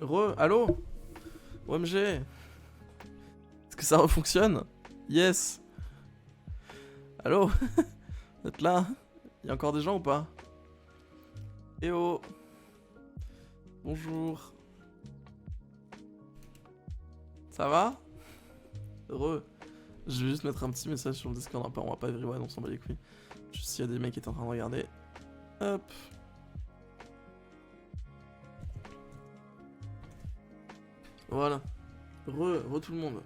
Allô? OMG? Est-ce que ça fonctionne? Yes! Allô? Vous êtes là? Y'a encore des gens ou pas? Eh oh! Bonjour! Ça va? Heureux. Je vais juste mettre un petit message sur le Discord, on va pas everyone, on s'en bat les couilles. Juste s'il y a des mecs qui étaient en train de regarder. Hop! Voilà. Re tout le monde.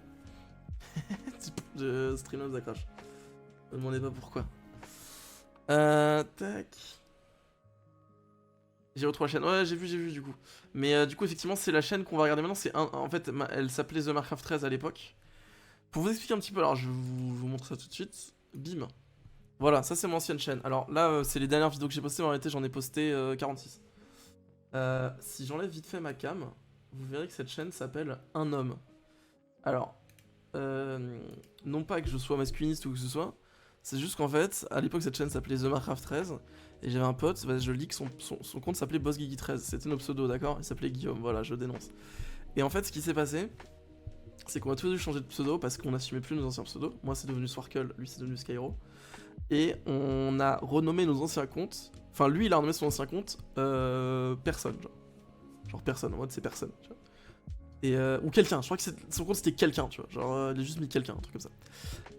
Je stream accroche. Ne me demandez pas pourquoi. Tac. J'ai retrouvé la chaîne. Ouais, j'ai vu du coup. Mais du coup, effectivement, c'est la chaîne qu'on va regarder maintenant. En fait, elle s'appelait The Marcraft 13 à l'époque. Pour vous expliquer un petit peu, alors je vais vous montre ça tout de suite. Bim. Voilà, ça c'est mon ancienne chaîne. Alors là, c'est les dernières vidéos que j'ai postées. En réalité, j'en ai posté 46. Si j'enlève vite fait ma cam, vous verrez que cette chaîne s'appelle Un Homme. Alors, non pas que je sois masculiniste ou que ce soit, c'est juste qu'en fait, à l'époque, cette chaîne s'appelait The Marcraft 13, et j'avais un pote, je lis que son compte s'appelait BossGuigui 13, c'était nos pseudos, d'accord? Il s'appelait Guillaume, voilà, je dénonce. Et en fait, ce qui s'est passé, c'est qu'on a tous dû changer de pseudo parce qu'on n'assumait plus nos anciens pseudos. Moi, c'est devenu Swarkle, lui, c'est devenu Skyro. Et on a renommé nos anciens comptes, enfin, lui, il a renommé son ancien compte Personne, genre personne, en mode c'est personne, tu vois. Et ou quelqu'un, je crois que son compte c'était quelqu'un, tu vois, genre il a juste mis quelqu'un, un truc comme ça.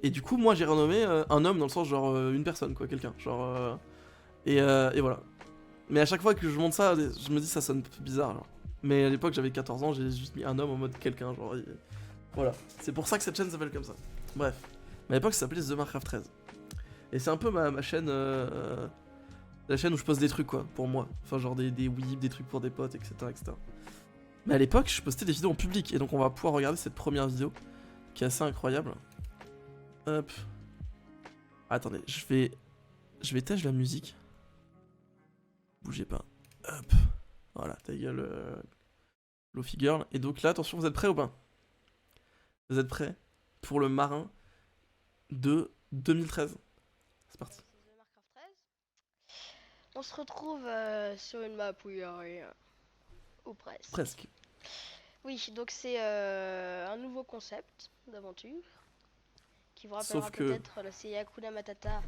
Et du coup, moi j'ai renommé un homme dans le sens genre une personne, quoi, quelqu'un, genre. Et voilà. Mais à chaque fois que je monte ça, je me dis ça sonne bizarre, genre. Mais à l'époque j'avais 14 ans, j'ai juste mis un homme en mode quelqu'un, genre. Voilà. C'est pour ça que cette chaîne s'appelle comme ça. Bref. Mais à l'époque ça s'appelait The Marcraft 13. Et c'est un peu ma chaîne. La chaîne où je poste des trucs, quoi, pour moi. Enfin, genre des whips, des trucs pour des potes, etc. etc. Mais à l'époque, je postais des vidéos en public, et donc on va pouvoir regarder cette première vidéo, qui est assez incroyable. Hop. Attendez, je vais éteindre la musique. Bougez pas. Hop. Voilà, ta gueule, Lofi Girl. Et donc là, attention, vous êtes prêts ou pas? Vous êtes prêts pour le marin de 2013? C'est parti. C'est The Marcraft 13. On se retrouve sur une map où il y a rien. Ou presque. Presque. Oui, donc c'est un nouveau concept d'aventure qui vous Sauf rappellera que... peut-être la série Hakuna Matata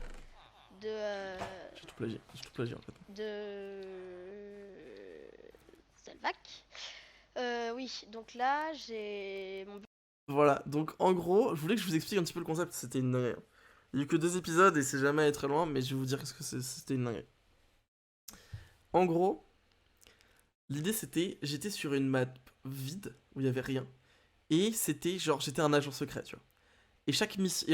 de. J'ai tout plagié en fait. de. Zelvac. Oui, donc là j'ai mon. Voilà, donc en gros, je voulais que je vous explique un petit peu le concept, c'était une dinguerie. Il y a eu que 2 épisodes et c'est jamais allé très loin, mais je vais vous dire ce que c'était une dinguerie. En gros, l'idée c'était, j'étais sur une map vide, où il y avait rien, et c'était genre, j'étais un agent secret, tu vois. Et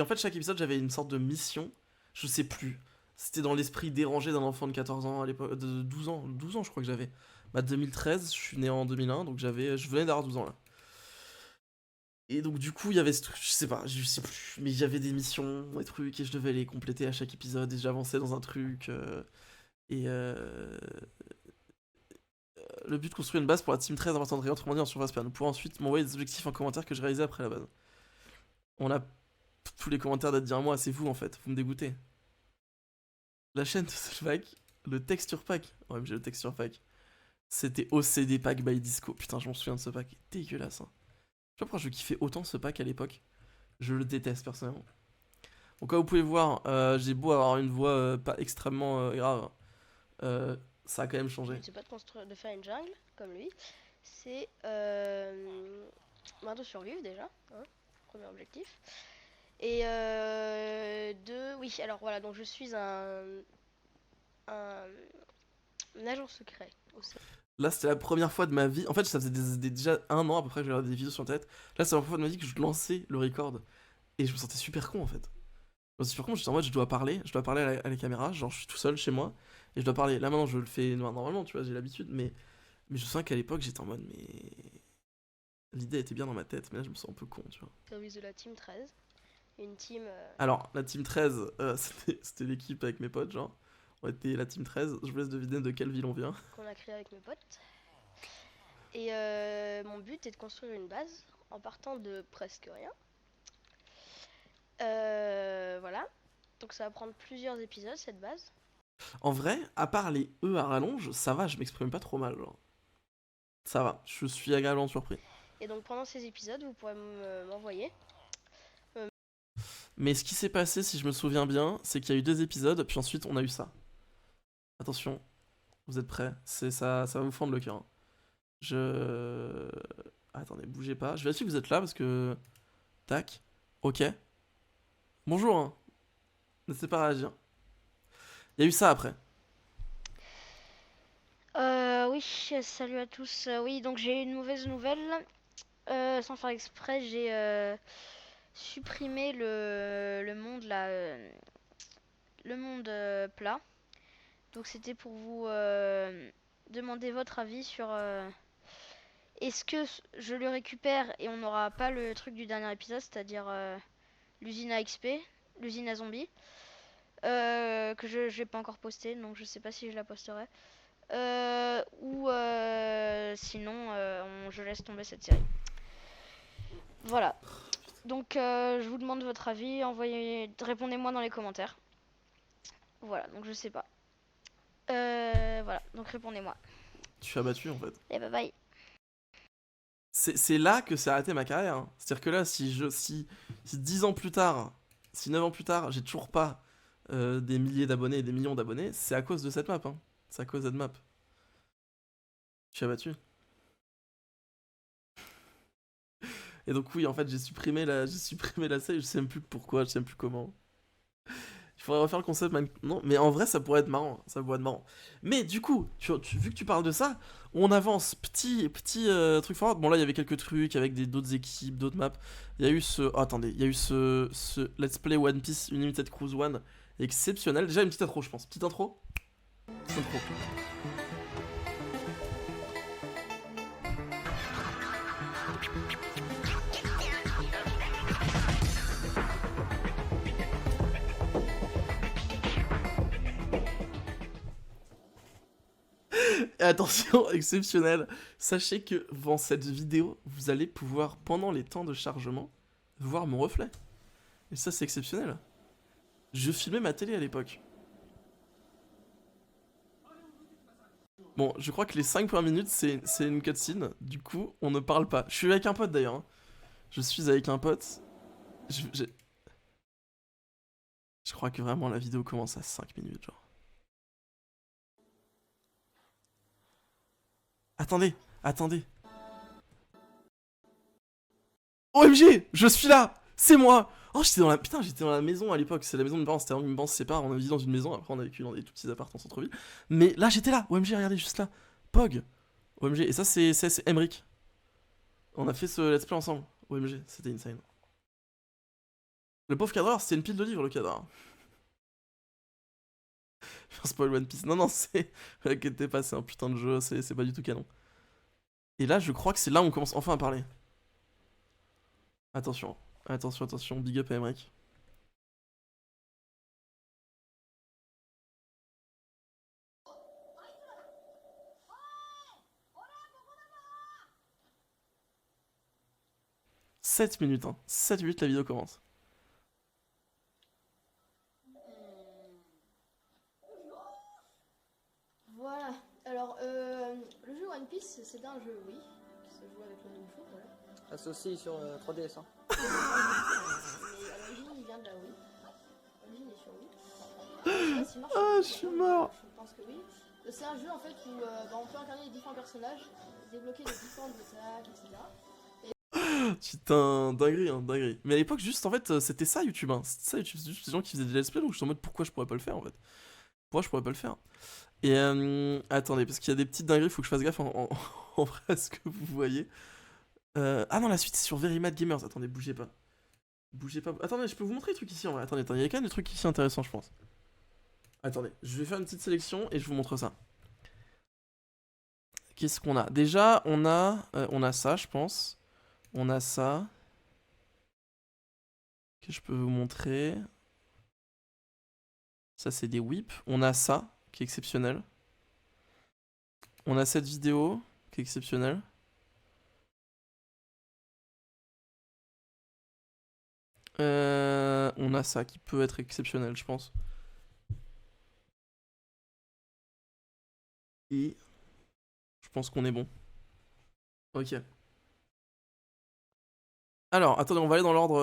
en fait, chaque épisode, j'avais une sorte de mission, je sais plus. C'était dans l'esprit dérangé d'un enfant de 14 ans à l'époque, de 12 ans je crois que j'avais. Bah 2013, je suis né en 2001, donc je venais d'avoir 12 ans là. Et donc du coup, il y avait ce truc, je sais plus, mais il y avait des missions, des trucs, et je devais les compléter à chaque épisode, et j'avançais dans un truc, et le but de construire une base pour la Team 13 important de autrement dit en surface plane. Vous pourrez ensuite m'envoyer des objectifs en commentaire que je réalisais après la base. On a tous les commentaires d'être dire moi, c'est vous en fait, vous me dégoûtez. La chaîne de Solvac, le texture pack, ouais mais j'ai le texture pack, c'était OCD Pack by Disco, putain je m'en souviens de ce pack, dégueulasse hein. Je sais pas pourquoi je kiffais autant ce pack à l'époque, je le déteste personnellement. Donc comme vous pouvez voir, j'ai beau avoir une voix pas extrêmement grave, ça a quand même changé. C'est pas de faire une jungle comme lui, c'est de survivre déjà, hein, premier objectif. Et oui, alors voilà, donc je suis un, un agent secret aussi. Là, c'était la première fois de ma vie. En fait, ça faisait déjà 1 an à peu près que j'avais des vidéos sur la tête. Là, c'est la première fois de ma vie que je lançais le record. Et je me sentais super con en fait. Je me sentais super con, j'étais en mode je dois parler à la caméra, genre je suis tout seul chez moi. Et je dois parler. Là maintenant, je le fais normalement, tu vois, j'ai l'habitude. Mais je sens qu'à l'époque, j'étais en mode, mais. L'idée était bien dans ma tête, mais là, je me sens un peu con, tu vois. Service de la team 13. Une team Alors, la team 13, c'était l'équipe avec mes potes, genre. On était la team 13. Je vous laisse deviner de quelle ville on vient. qu'on a créée avec mes potes. Et mon but est de construire une base en partant de presque rien. Voilà. Donc ça va prendre plusieurs épisodes cette base. En vrai, à part les E à rallonge, ça va, je m'exprime pas trop mal, genre. Ça va, je suis agréablement surpris. Et donc pendant ces épisodes, vous pourrez m'envoyer. Mais ce qui s'est passé, si je me souviens bien, c'est qu'il y a eu 2 épisodes, puis ensuite on a eu ça. Attention, vous êtes prêts? Ça va vous fendre le cœur, hein. Je... Attendez, bougez pas. Je vérifie que vous êtes là parce que... Tac. Ok. Bonjour, hein. N'hésitez pas à réagir. Il y a eu ça après. Oui, salut à tous. Oui, donc j'ai une mauvaise nouvelle. Sans faire exprès, j'ai supprimé le monde là, le monde plat. Donc c'était pour vous demander votre avis sur est-ce que je le récupère et on n'aura pas le truc du dernier épisode, c'est-à-dire l'usine à XP, l'usine à zombies, que je n'ai pas encore posté, donc je sais pas si je la posterai. Ou sinon je laisse tomber cette série. Voilà. Donc je vous demande votre avis, répondez-moi dans les commentaires. Voilà, donc je sais pas. Voilà, donc répondez-moi. Tu suis abattu en fait. Et bye bye. C'est là que s'est arrêté ma carrière, hein. C'est-à-dire que là, si 10 ans plus tard, si 9 ans plus tard, j'ai toujours pas des milliers d'abonnés et des millions d'abonnés, c'est à cause de cette map, hein. C'est à cause de cette map. Je suis abattu. Et donc oui, en fait, j'ai supprimé la série, je sais même plus pourquoi, je sais même plus comment. Il faudrait refaire le concept maintenant, mais en vrai, ça pourrait être marrant, ça pourrait être marrant. Mais du coup, vu que tu parles de ça, on avance petit truc fort. Bon là, il y avait quelques trucs avec d'autres équipes, d'autres maps. Il y a eu attendez, il y a eu ce Let's Play One Piece Unlimited Cruise One exceptionnel. Déjà une petite intro, je pense. Petite intro. Petite intro. Et attention, exceptionnel. Sachez que dans cette vidéo, vous allez pouvoir, pendant les temps de chargement, voir mon reflet. Et ça, c'est exceptionnel. Je filmais ma télé à l'époque. Bon, je crois que les 5 premières minutes, c'est une cutscene. Du coup, on ne parle pas. Je suis avec un pote d'ailleurs, hein. Je suis avec un pote. Je crois que vraiment la vidéo commence à 5 minutes, genre. Attendez, attendez. OMG, je suis là. C'est moi. Oh, j'étais dans la maison à l'époque. C'est la maison de mes parents. C'était avant que mes parents se séparent. On a vécu dans une maison. Après, on a vécu dans des tout petits appartements en centre-ville. Mais là, j'étais là. OMG, regardez, juste là. Pog. OMG. Et ça, c'est Emric. On a fait ce let's play ensemble. OMG, c'était insane. Le pauvre cadreur, c'était une pile de livres, le cadreur. Faire spoil One Piece. Non, non, c'est. Inquiétez pas, c'est un putain de jeu. C'est pas du tout canon. Et là, je crois que c'est là où on commence enfin à parler. Attention. Attention, attention. Big up à Emric. « 7 minutes, hein. 7 minutes, la vidéo commence. Voilà. Alors, le jeu One Piece, c'est un jeu, oui, qui se joue avec le Nunchu, voilà. Ça c'est aussi sur 3DS. Hein. Mais à l'origine, il vient de la Wii. L'origine est sur Wii. Je sais pas s'il marche. Ah, je suis mort. Je pense que oui. C'est un jeu en fait où on peut incarner les différents personnages, débloquer les différentes attaques, etc. Putain, dinguerie, hein, dinguerie. Mais à l'époque, juste en fait, c'était ça YouTube, hein. C'était ça YouTube, c'est juste des gens qui faisaient des let's play, donc je suis en mode pourquoi je pourrais pas le faire en fait. Pourquoi je pourrais pas le faire. Et attendez, parce qu'il y a des petites dingueries, faut que je fasse gaffe en vrai à ce que vous voyez. Ah non, la suite c'est sur Very Mad Gamers. Attendez, bougez pas. Bougez pas. Attendez, je peux vous montrer des trucs ici en vrai. Attendez, il y a quand même des trucs ici intéressants, je pense. Attendez, je vais faire une petite sélection et je vous montre ça. Qu'est-ce qu'on a? Déjà, on a ça, je pense. On a ça. Que je peux vous montrer. Ça, c'est des whips. On a ça, qui est exceptionnel. On a cette vidéo, qui est exceptionnelle. On a ça, qui peut être exceptionnel, je pense. Et je pense qu'on est bon. Ok. Alors, attendez, on va aller dans l'ordre.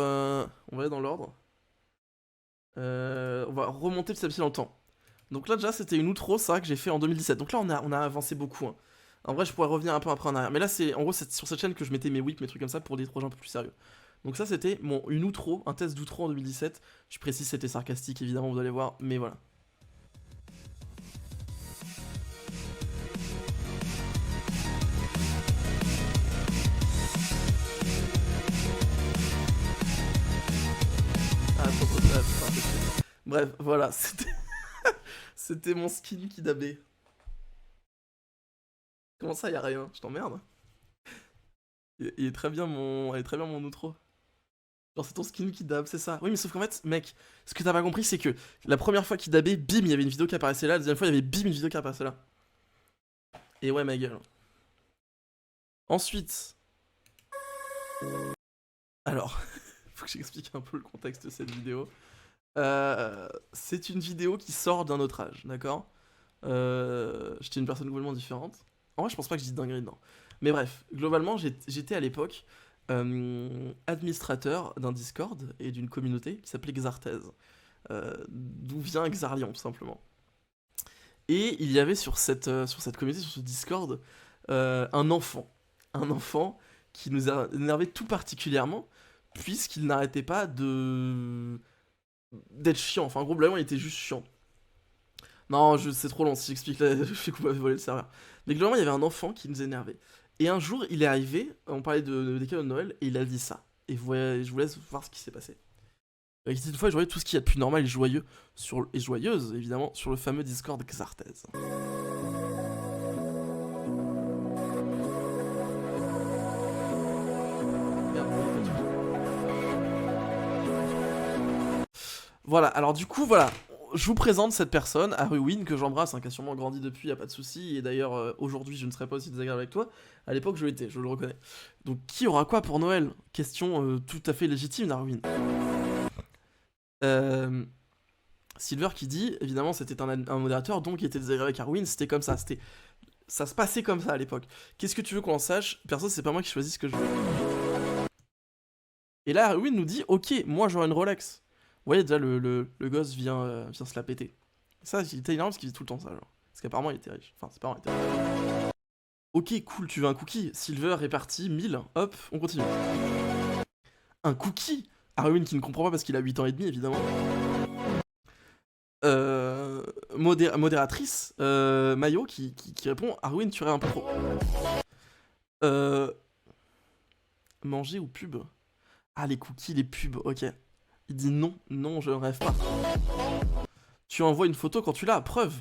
On va aller dans l'ordre. On va remonter petit à petit dans le temps. Donc là, déjà, c'était une outro, ça, que j'ai fait en 2017. Donc là, on a avancé beaucoup. Hein. En vrai, je pourrais revenir un peu après en arrière. Mais là, c'est en gros, c'est sur cette chaîne que je mettais mes whips, mes trucs comme ça pour des projets un peu plus sérieux. Donc ça, c'était une outro, un test d'outro en 2017. Je précise, c'était sarcastique, évidemment, vous allez voir. Mais voilà. Bref, voilà, c'était mon skin qui dabait. Comment ça, y'a rien? Je t'emmerde. Il est très bien mon outro. Genre c'est ton skin qui dab, c'est ça. Oui mais sauf qu'en fait, mec, ce que t'as pas compris c'est que la première fois qu'il dabait, bim, il y avait une vidéo qui apparaissait là, la deuxième fois il y avait bim, une vidéo qui apparaissait là. Et ouais ma gueule. Ensuite... Alors, faut que j'explique un peu le contexte de cette vidéo. C'est une vidéo qui sort d'un autre âge, d'accord. J'étais une personne complètement différente. En vrai, je pense pas que je dis dinguerie dedans. Mais bref, globalement, j'étais à l'époque administrateur d'un Discord et d'une communauté qui s'appelait Xartez. D'où vient Xarlion, tout simplement. Et il y avait sur cette communauté, sur ce Discord, un enfant. Un enfant qui nous a énervé tout particulièrement, puisqu'il n'arrêtait pas d'être chiant. Enfin, globalement, il était juste chiant. Non, c'est trop long, si j'explique là, je fais qu'on m'avait volé le serveur. Mais globalement, il y avait un enfant qui nous énervait. Et un jour, il est arrivé, on parlait des cadeaux de Noël, et il a dit ça. Et je vous laisse voir ce qui s'est passé. Il dit une fois, je voyais tout ce qu'il y a de plus normal et joyeux, et joyeuse, évidemment, sur le fameux Discord Xartez. Voilà, alors du coup, voilà. Je vous présente cette personne, Haruwin, que j'embrasse, hein, qui a sûrement grandi depuis, y a pas de souci. Et d'ailleurs, aujourd'hui, je ne serais pas aussi désagréable avec toi. À l'époque, je l'étais, je le reconnais. Donc, qui aura quoi pour Noël? Question tout à fait légitime, Haruwin. Silver qui dit, évidemment, c'était un modérateur, donc il était désagréable avec Haruwin. C'était comme ça, ça se passait comme ça à l'époque. Qu'est-ce que tu veux qu'on en sache? Perso, c'est pas moi qui choisis ce que je veux. Et là, Haruwin nous dit, ok, moi j'aurai une Rolex. Vous voyez déjà le gosse vient se la péter. Ça il était énorme parce qu'il faisait tout le temps ça genre. Parce qu'apparemment il était riche. Enfin ses parents étaient riches. Ok cool, tu veux un cookie? Silver est parti, 1000, hop, on continue. Un cookie? Haruwin qui ne comprend pas parce qu'il a 8 ans et demi évidemment. Modératrice, Mayo qui répond, Haruwin tu rêves un peu trop. Manger ou pub? Ah les cookies, les pubs, ok. Il dit non, non, je ne rêve pas. Tu envoies une photo quand tu l'as, preuve.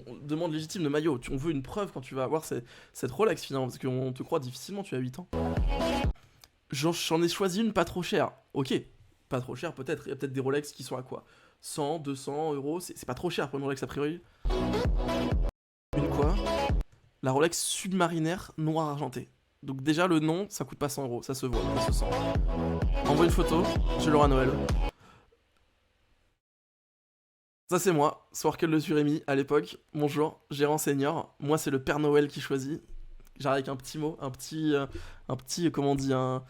On demande légitime de Mayo. On veut une preuve quand tu vas avoir cette Rolex finalement, parce qu'on te croit difficilement, tu as 8 ans. J'en ai choisi une pas trop chère. Ok, pas trop chère peut-être. Il y a peut-être des Rolex qui sont à quoi? 100, 200 euros, c'est pas trop cher pour une Rolex a priori. Une quoi? La Rolex submarinaire noire argentée. Donc déjà le nom, ça coûte pas 100 euros, ça se voit, ça se sent. Envoie une photo, je l'aurai à Noël. Ça c'est moi, Swarkle le Surémi à l'époque. Bonjour, gérant senior. Moi c'est le Père Noël qui choisit. J'arrive avec un petit mot, un petit comment on dit, un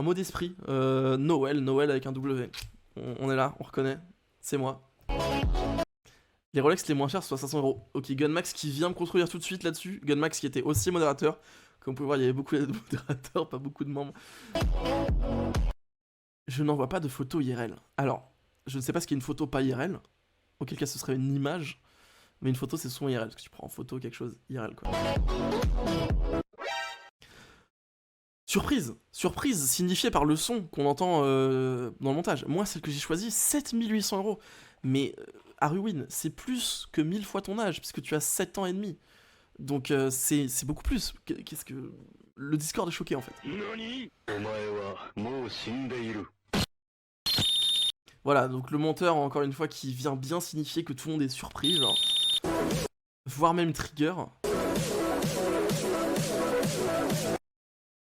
mot d'esprit. Noël avec un W. On est là, on reconnaît. C'est moi. Les Rolex les moins chers sont à 500 euros. Ok, Gunmax qui vient me construire tout de suite là-dessus. Gunmax qui était aussi modérateur. Comme vous pouvez voir, il y avait beaucoup de modérateurs, pas beaucoup de membres. Je n'envoie pas de photo IRL. Alors, je ne sais pas ce qu'est une photo pas IRL. Auquel cas, ce serait une image. Mais une photo, c'est souvent IRL. Parce que tu prends en photo quelque chose IRL, quoi. Surprise. Surprise signifiée par le son qu'on entend dans le montage. Moi, celle que j'ai choisie, 7800 euros. Mais Haruwin, c'est plus que 1000 fois ton âge, puisque tu as 7 ans et demi. Donc c'est beaucoup plus. Qu'est-ce que... Le Discord est choqué en fait. Voilà, donc le monteur, encore une fois, qui vient bien signifier que tout le monde est surpris, genre. Voire même trigger.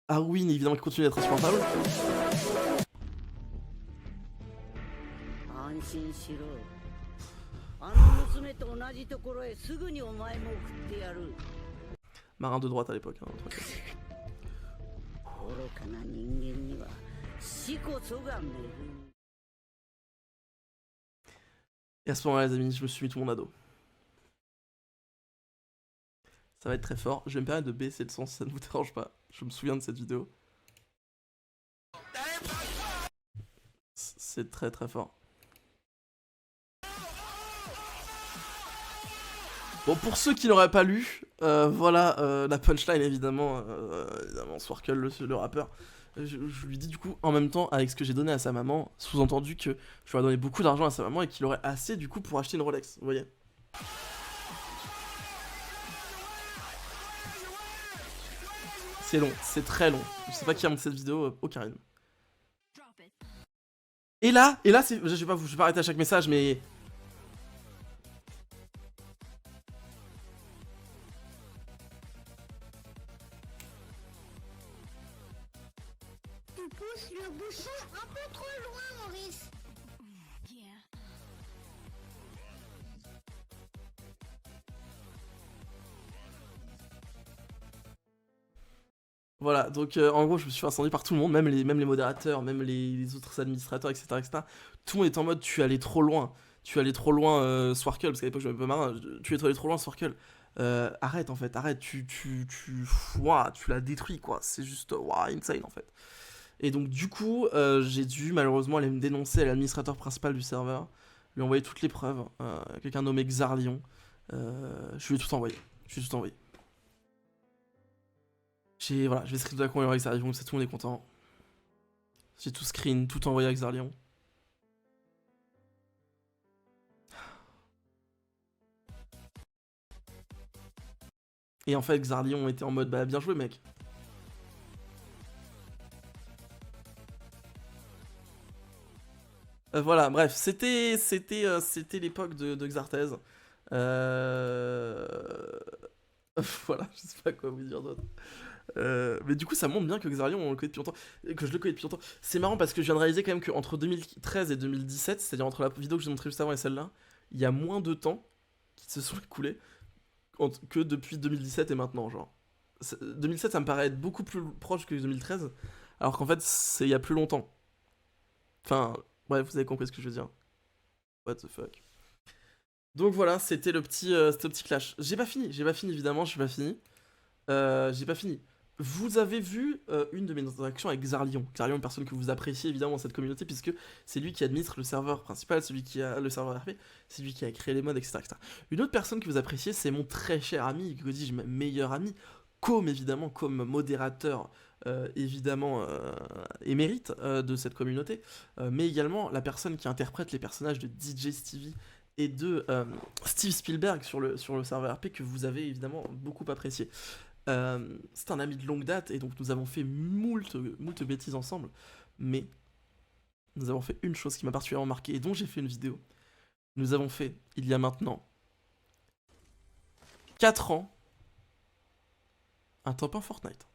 Haruwin, évidemment, qui continue d'être insupportable. Marin de droite à l'époque. Hein, Et à ce moment-là, les amis, je me suis mis tout mon ado. Ça va être très fort. Je vais me permettre de baisser le son si ça ne vous dérange pas. Je me souviens de cette vidéo. C'est très très fort. Bon, pour ceux qui n'auraient pas lu, voilà la punchline évidemment, Swarkle le rappeur. Je lui dis du coup en même temps avec ce que j'ai donné à sa maman, sous-entendu que je lui ai donné beaucoup d'argent à sa maman et qu'il aurait assez du coup pour acheter une Rolex, vous voyez. C'est long, c'est très long. Je sais pas qui a monté cette vidéo, aucun rythme. Et là, c'est, je vais pas arrêter à chaque message, mais Tu pousses le bouchon un peu trop loin, Maurice. voilà, donc en gros je me suis fait incendier par tout le monde, même les modérateurs, même les autres administrateurs, etc., etc. Tout le monde est en mode tu es allé trop loin, Swarkle, parce qu'à l'époque je m'appelais pas Marin, tu es allé trop loin Swarkle. Arrête en fait, arrête, ouah, tu l'as détruit quoi, c'est juste ouah, insane en fait. Et donc du coup j'ai dû malheureusement aller me dénoncer à l'administrateur principal du serveur, lui envoyer toutes les preuves, quelqu'un nommé Xarlion, je lui ai tout envoyé, Voilà, je vais screen de la con avec Xarlion, comme ça tout le monde est content. J'ai tout screen, tout envoyé à Xarlion. Et en fait, Xarlion était en mode bah bien joué mec. Voilà, bref, c'était l'époque de Xarthez. Voilà, je sais pas quoi vous dire d'autre. Mais du coup, ça montre bien que Xarlion, on le connaît depuis longtemps, que je le connais depuis longtemps. C'est marrant parce que je viens de réaliser quand même qu'entre 2013 et 2017, c'est-à-dire entre la vidéo que j'ai montrée juste avant et celle-là, il y a moins de temps qui se sont écoulés que depuis 2017 et maintenant, genre. 2007, ça me paraît être beaucoup plus proche que 2013, alors qu'en fait, c'est il y a plus longtemps. Enfin, bref, vous avez compris ce que je veux dire. What the fuck. Donc voilà, c'était le petit clash. J'ai pas fini, évidemment, j'ai pas fini. Vous avez vu une de mes interactions avec Xarlion. Xarlion est une personne que vous appréciez évidemment dans cette communauté, puisque c'est lui qui administre le serveur principal, celui qui a le serveur RP, c'est lui qui a créé les mods, etc., etc. Une autre personne que vous appréciez, c'est mon très cher ami, que dis-je, ma meilleur ami, évidemment, comme modérateur, évidemment, émérite de cette communauté, mais également la personne qui interprète les personnages de DJ Stevie et de Steve Spielberg sur le serveur RP, que vous avez évidemment beaucoup apprécié. C'est un ami de longue date et donc nous avons fait moult bêtises ensemble, mais nous avons fait une chose qui m'a particulièrement marqué et dont j'ai fait une vidéo. Nous avons fait, il y a maintenant 4 ans, un top 1 Fortnite.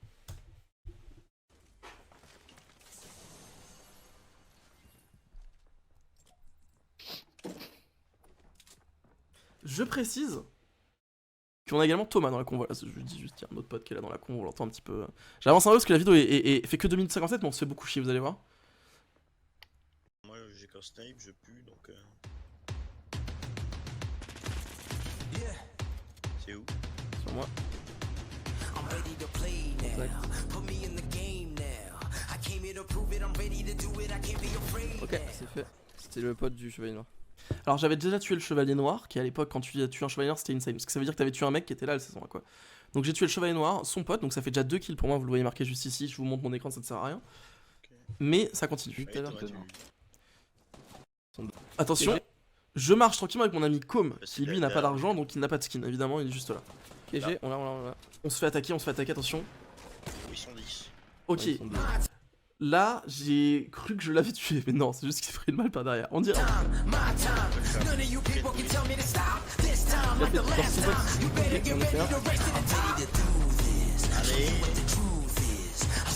Je précise qu'on a également Thomas dans la convo. Là, je dis juste, il y a un autre pote qui est là dans la convo, on l'entend un petit peu. J'avance un peu parce que la vidéo fait que 2 minutes 57, mais on se fait beaucoup chier, vous allez voir. Moi j'ai qu'un snipe, je pue donc. C'est où? Sur moi. Ok, c'est fait. C'était le pote du chevalier noir. Alors j'avais déjà tué le chevalier noir, qui à l'époque quand tu tues un chevalier noir c'était insane, parce que ça veut dire que t'avais tué un mec qui était là la saison 1 quoi. Donc j'ai tué le chevalier noir, son pote, donc ça fait déjà 2 kills pour moi, vous le voyez marqué juste ici, je vous montre mon écran, ça ne sert à rien. Okay. Mais ça continue. Attention, je marche tranquillement avec mon ami Com, qui lui n'a pas d'argent, donc il n'a pas de skin, évidemment, il est juste là. Ok, j'ai, on se fait attaquer, attention. Ils sont 10. Ok. Ouais, là, j'ai cru que je l'avais tué, mais non, c'est juste qu'il ferait le mal par derrière. On dirait.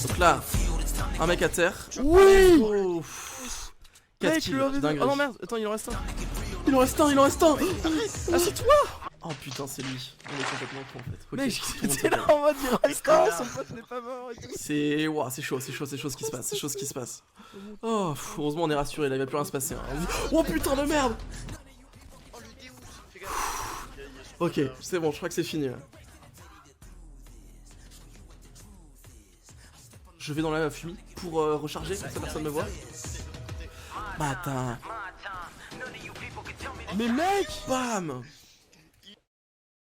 Donc là, un mec à terre. Oui. Oh, 4 kills, dingue. Oh non merde, attends, il en reste un. Il en reste un. Assieds-toi. Oh putain, c'est lui. On est complètement con en fait. Ok, Mec, tout le monde j'étais là s'appelle. en mode il resta, son pote n'est pas mort et tout. C'est. Ouah, c'est chaud, c'est chaud, c'est chaud ce qui se passe, c'est chaud ce qui se passe. Oh, heureusement on est rassuré, là il va plus rien se passer. Hein. Oh putain de merde. Oh, le Deus. Fais gaffe. Il y a son Ok, frère. c'est bon, je crois que c'est fini là. Je vais dans la fumée pour recharger, comme ça personne me voit. Bâtard. Mais mec, Bam.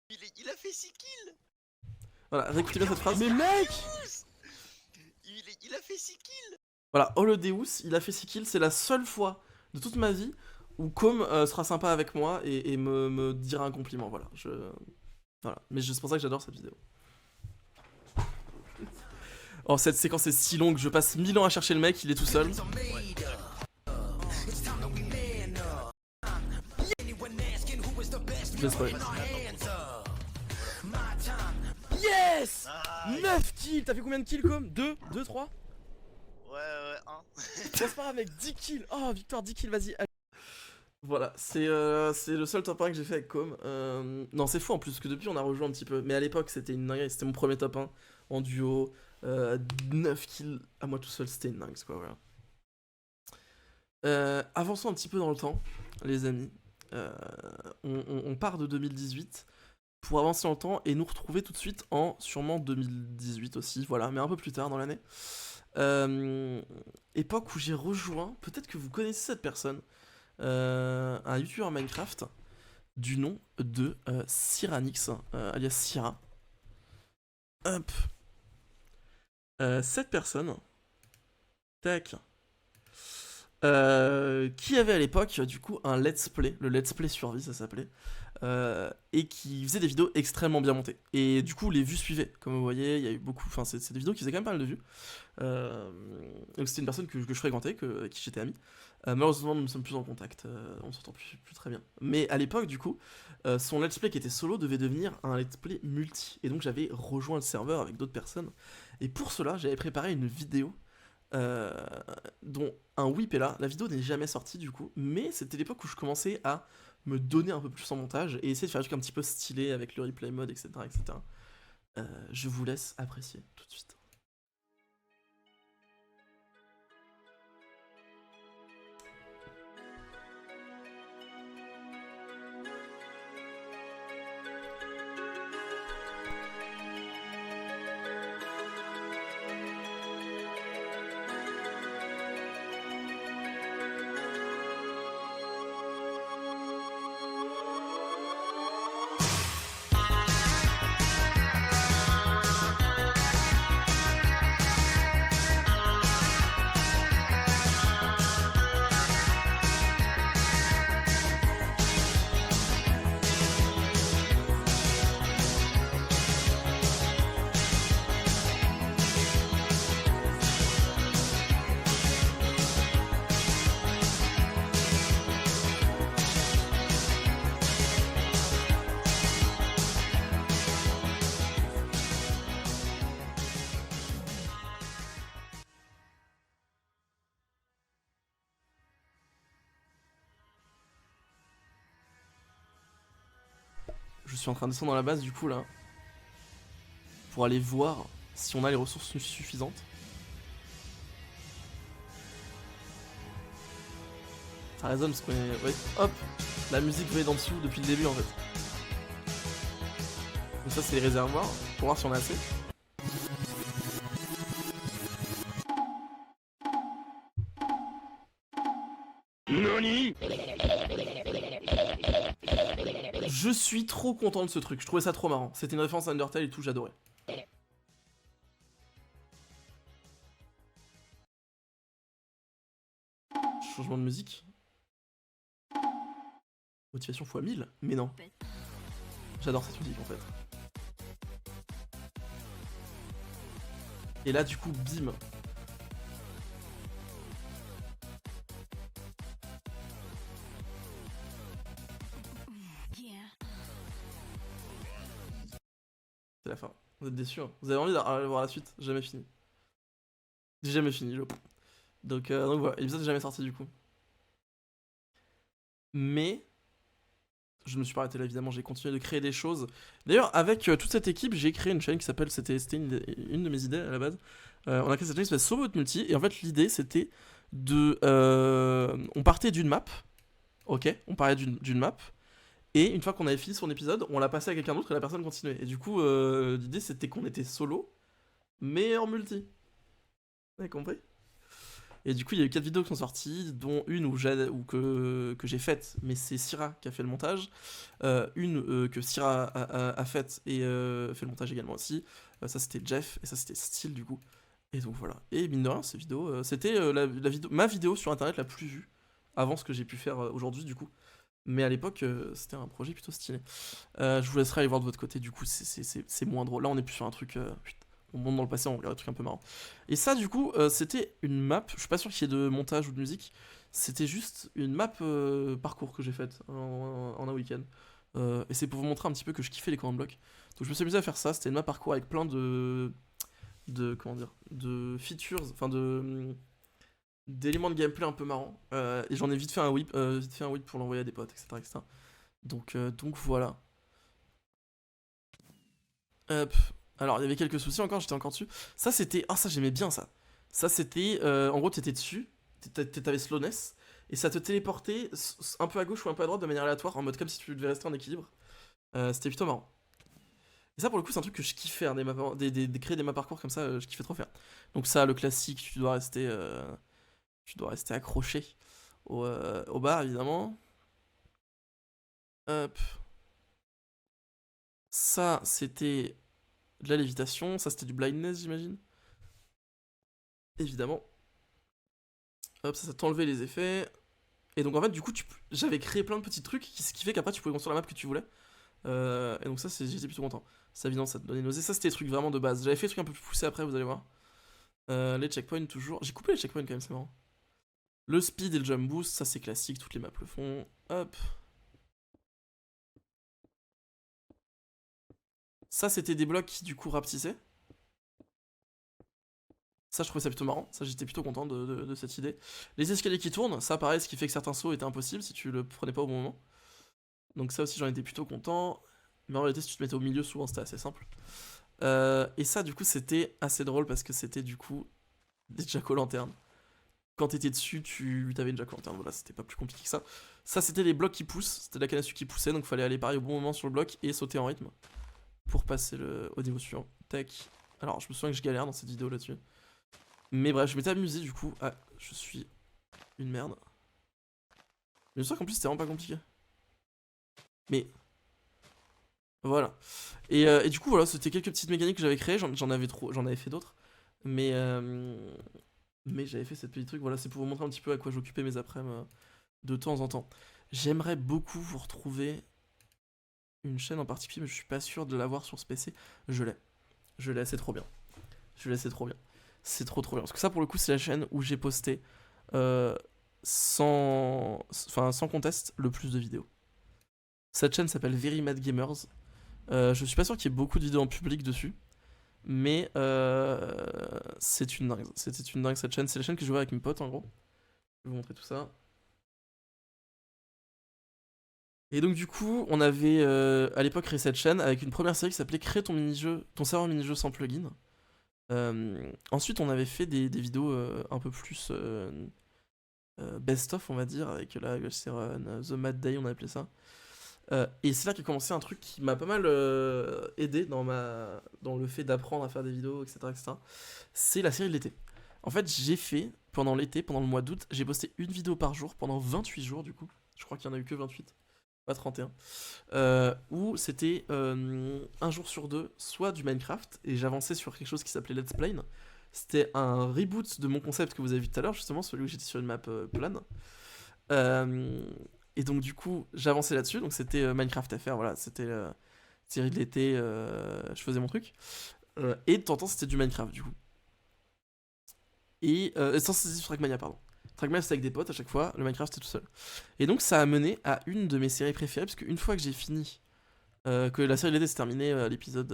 Il a fait 6 kills. Voilà, réécoutez bien cette phrase. mais mec. Il a fait 6 kills. Voilà, oh le Deus, il a fait 6 kills, c'est la seule fois de toute ma vie où Com sera sympa avec moi et me dira un compliment, voilà. Voilà, mais c'est pour ça que j'adore cette vidéo. Oh, cette séquence est si longue, je passe 1000 ans à chercher le mec, il est tout seul. Je vais spoil. Yes. Ah, 9 kills. T'as fait combien de kills comme 2, 3? ouais, 1. C'est pas grave mec, 10 kills. Oh victoire, 10 kills, vas-y. Allez. Voilà, c'est le seul top 1 que j'ai fait avec Com. Non, c'est fou en plus, parce que depuis on a rejoué un petit peu. Mais à l'époque, c'était une dinguerie, c'était mon premier top 1 en duo. 9 kills à moi tout seul, c'était une dingue, quoi, voilà. Avançons un petit peu dans le temps, les amis. On part de 2018 pour avancer dans le temps et nous retrouver tout de suite en sûrement 2018 aussi, voilà, mais un peu plus tard dans l'année. Époque où j'ai rejoint, peut-être que vous connaissez cette personne, un youtubeur Minecraft du nom de Cyranix, alias Syra. Hop. Cette personne, tac, qui avait à l'époque du coup un let's play, le let's play survie ça s'appelait, et qui faisait des vidéos extrêmement bien montées. Et du coup les vues suivaient, comme vous voyez, il y a eu beaucoup, enfin c'est des vidéos qui faisaient quand même pas mal de vues. Donc c'était une personne que je fréquentais, avec qui j'étais ami. Malheureusement nous ne sommes plus en contact, on s'entend plus très bien. Mais à l'époque du coup, son let's play qui était solo devait devenir un let's play multi. Et donc j'avais rejoint le serveur avec d'autres personnes. Et pour cela j'avais préparé une vidéo dont un whip est là. La vidéo n'est jamais sortie du coup, mais c'était l'époque où je commençais à me donner un peu plus en montage et essayer de faire un truc un petit peu stylé avec le replay mode, etc. etc. Je vous laisse apprécier tout de suite. Je suis en train de descendre dans la base du coup là pour aller voir si on a les ressources suffisantes. Ça résonne parce qu'on est... Ouais, hop, la musique venait d'en dessous depuis le début en fait. Donc ça c'est les réservoirs, pour voir si on a assez. Nani? Je suis trop content de ce truc, je trouvais ça trop marrant. C'était une référence à Undertale et tout, j'adorais. Changement de musique. Motivation x 1000? Mais non. J'adore cette musique en fait. Et là du coup, bim. C'est la fin. Vous êtes déçus, hein. Vous avez envie d'aller voir la suite? Jamais fini. J'ai jamais fini, je... Donc voilà, l'épisode n'est jamais sorti du coup. Mais... je me suis pas arrêté là, évidemment, j'ai continué de créer des choses. D'ailleurs, avec toute cette équipe, j'ai créé une chaîne qui s'appelle, c'était une de mes idées à la base. On a créé cette chaîne qui s'appelle Solo Multi, et en fait, l'idée c'était de. On partait d'une map, ok, on parlait d'une map, et une fois qu'on avait fini son épisode, on l'a passé à quelqu'un d'autre et la personne continuait. Et du coup, l'idée c'était qu'on était solo, mais en multi. Vous avez compris? Et du coup, il y a eu 4 vidéos qui sont sorties, dont une que j'ai faite, mais c'est Syrah qui a fait le montage. Une que Syrah a faite et fait le montage également aussi. Ça, c'était Jeff, et ça, c'était Steel, du coup. Et donc voilà. Et mine de rien, ces vidéos, c'était ma vidéo sur internet la plus vue, avant ce que j'ai pu faire aujourd'hui, du coup. Mais à l'époque, c'était un projet plutôt stylé. Je vous laisserai aller voir de votre côté, du coup, c'est moins drôle. Là, on est plus sur un truc. Putain, on monte dans le passé, on regarde des trucs un peu marrants. Et ça, du coup, c'était une map. Je suis pas sûr qu'il y ait de montage ou de musique. C'était juste une map parcours que j'ai faite en un week-end. Et c'est pour vous montrer un petit peu que je kiffais les command blocs. Donc je me suis amusé à faire ça. C'était une map parcours avec plein comment dire, de features, enfin d'éléments de gameplay un peu marrants. Et j'en ai vite fait un whip pour l'envoyer à des potes, etc., etc. Donc voilà. Hop. Alors, il y avait quelques soucis encore, j'étais encore dessus. Ça, c'était. Ah, ça, j'aimais bien ça. Ça, c'était. En gros, t'étais dessus, t'avais slowness, et ça te téléportait un peu à gauche ou un peu à droite de manière aléatoire, en mode comme si tu devais rester en équilibre. C'était plutôt marrant. Et ça, pour le coup, c'est un truc que je kiffe faire, créer des maps parcours comme ça, je kiffais trop faire. Donc, ça, le classique, tu dois rester accroché au bar, évidemment. Hop. Ça, c'était de la lévitation. Ça, c'était du blindness, j'imagine. Évidemment. Hop, ça t'enlevait les effets. Et donc, en fait, du coup, j'avais créé plein de petits trucs, ce qui fait qu'après, tu pouvais construire la map que tu voulais. Et donc, ça, j'étais plutôt content. Ça, évidemment, ça te donnait nausée. Ça, c'était des trucs vraiment de base. J'avais fait des trucs un peu plus poussés après, vous allez voir. Les checkpoints, toujours. J'ai coupé les checkpoints quand même, c'est marrant. Le speed et le jump boost, ça, c'est classique. Toutes les maps le font. Hop. Ça, c'était des blocs qui, du coup, rapetissaient. Ça, je trouvais ça plutôt marrant. Ça, j'étais plutôt content de cette idée. Les escaliers qui tournent, ça, pareil, ce qui fait que certains sauts étaient impossibles si tu le prenais pas au bon moment. Donc ça aussi, j'en étais plutôt content. Mais en réalité, si tu te mettais au milieu, souvent, c'était assez simple. Et ça, du coup, c'était assez drôle parce que c'était, du coup, des jack-o'-lanternes. Quand t'étais dessus, t'avais une jack-o'-lanterne. Voilà, c'était pas plus compliqué que ça. Ça, c'était les blocs qui poussent. C'était la canne à sucre qui poussait. Donc, il fallait aller pareil au bon moment sur le bloc et sauter en rythme pour passer au niveau suivant. Tac. Alors, je me souviens que je galère dans cette vidéo là-dessus. Mais bref, je m'étais amusé du coup. Ah, je suis une merde. Mais je suis sûr qu'en plus c'était vraiment pas compliqué. Mais voilà. Et du coup voilà, c'était quelques petites mécaniques que j'avais créées. J'en avais fait d'autres. Mais j'avais fait cette petite truc. Voilà, c'est pour vous montrer un petit peu à quoi j'occupais mes après-midi de temps en temps. J'aimerais beaucoup vous retrouver une chaîne en particulier, mais je suis pas sûr de l'avoir sur ce PC. Je l'ai, c'est trop bien. C'est trop bien. C'est trop bien. Parce que ça, pour le coup, c'est la chaîne où j'ai posté sans conteste le plus de vidéos. Cette chaîne s'appelle Very Mad Gamers. Je suis pas sûr qu'il y ait beaucoup de vidéos en public dessus. Mais c'est une dingue. C'était une dingue cette chaîne. C'est la chaîne que je jouais avec mes potes en gros. Je vais vous montrer tout ça. Et donc du coup, on avait à l'époque créé cette chaîne avec une première série qui s'appelait Crée ton serveur mini-jeu sans plugin. Ensuite, on avait fait des vidéos un peu plus best-of, on va dire, avec la The Mad Day, on a appelé ça. Et c'est là qu'a commencé un truc qui m'a pas mal aidé dans le fait d'apprendre à faire des vidéos, etc., etc. C'est la série de l'été. En fait, j'ai fait, pendant l'été, pendant le mois d'août, j'ai posté une vidéo par jour pendant 28 jours, du coup. Je crois qu'il y en a eu que 28. Pas 31, où c'était un jour sur deux, soit du Minecraft, et j'avançais sur quelque chose qui s'appelait Let's Plane. C'était un reboot de mon concept que vous avez vu tout à l'heure, justement, celui où j'étais sur une map plane. Et donc du coup, j'avançais là-dessus, donc c'était Minecraft FR, voilà, c'était série de l'été, je faisais mon truc. Et de temps en temps, c'était du Minecraft, du coup. Et sans Fragmania, pardon. Trackmania c'était avec des potes à chaque fois, le Minecraft c'était tout seul. Et donc ça a mené à une de mes séries préférées, parce qu'une fois que j'ai fini, que la série de l'été s'est terminée à l'épisode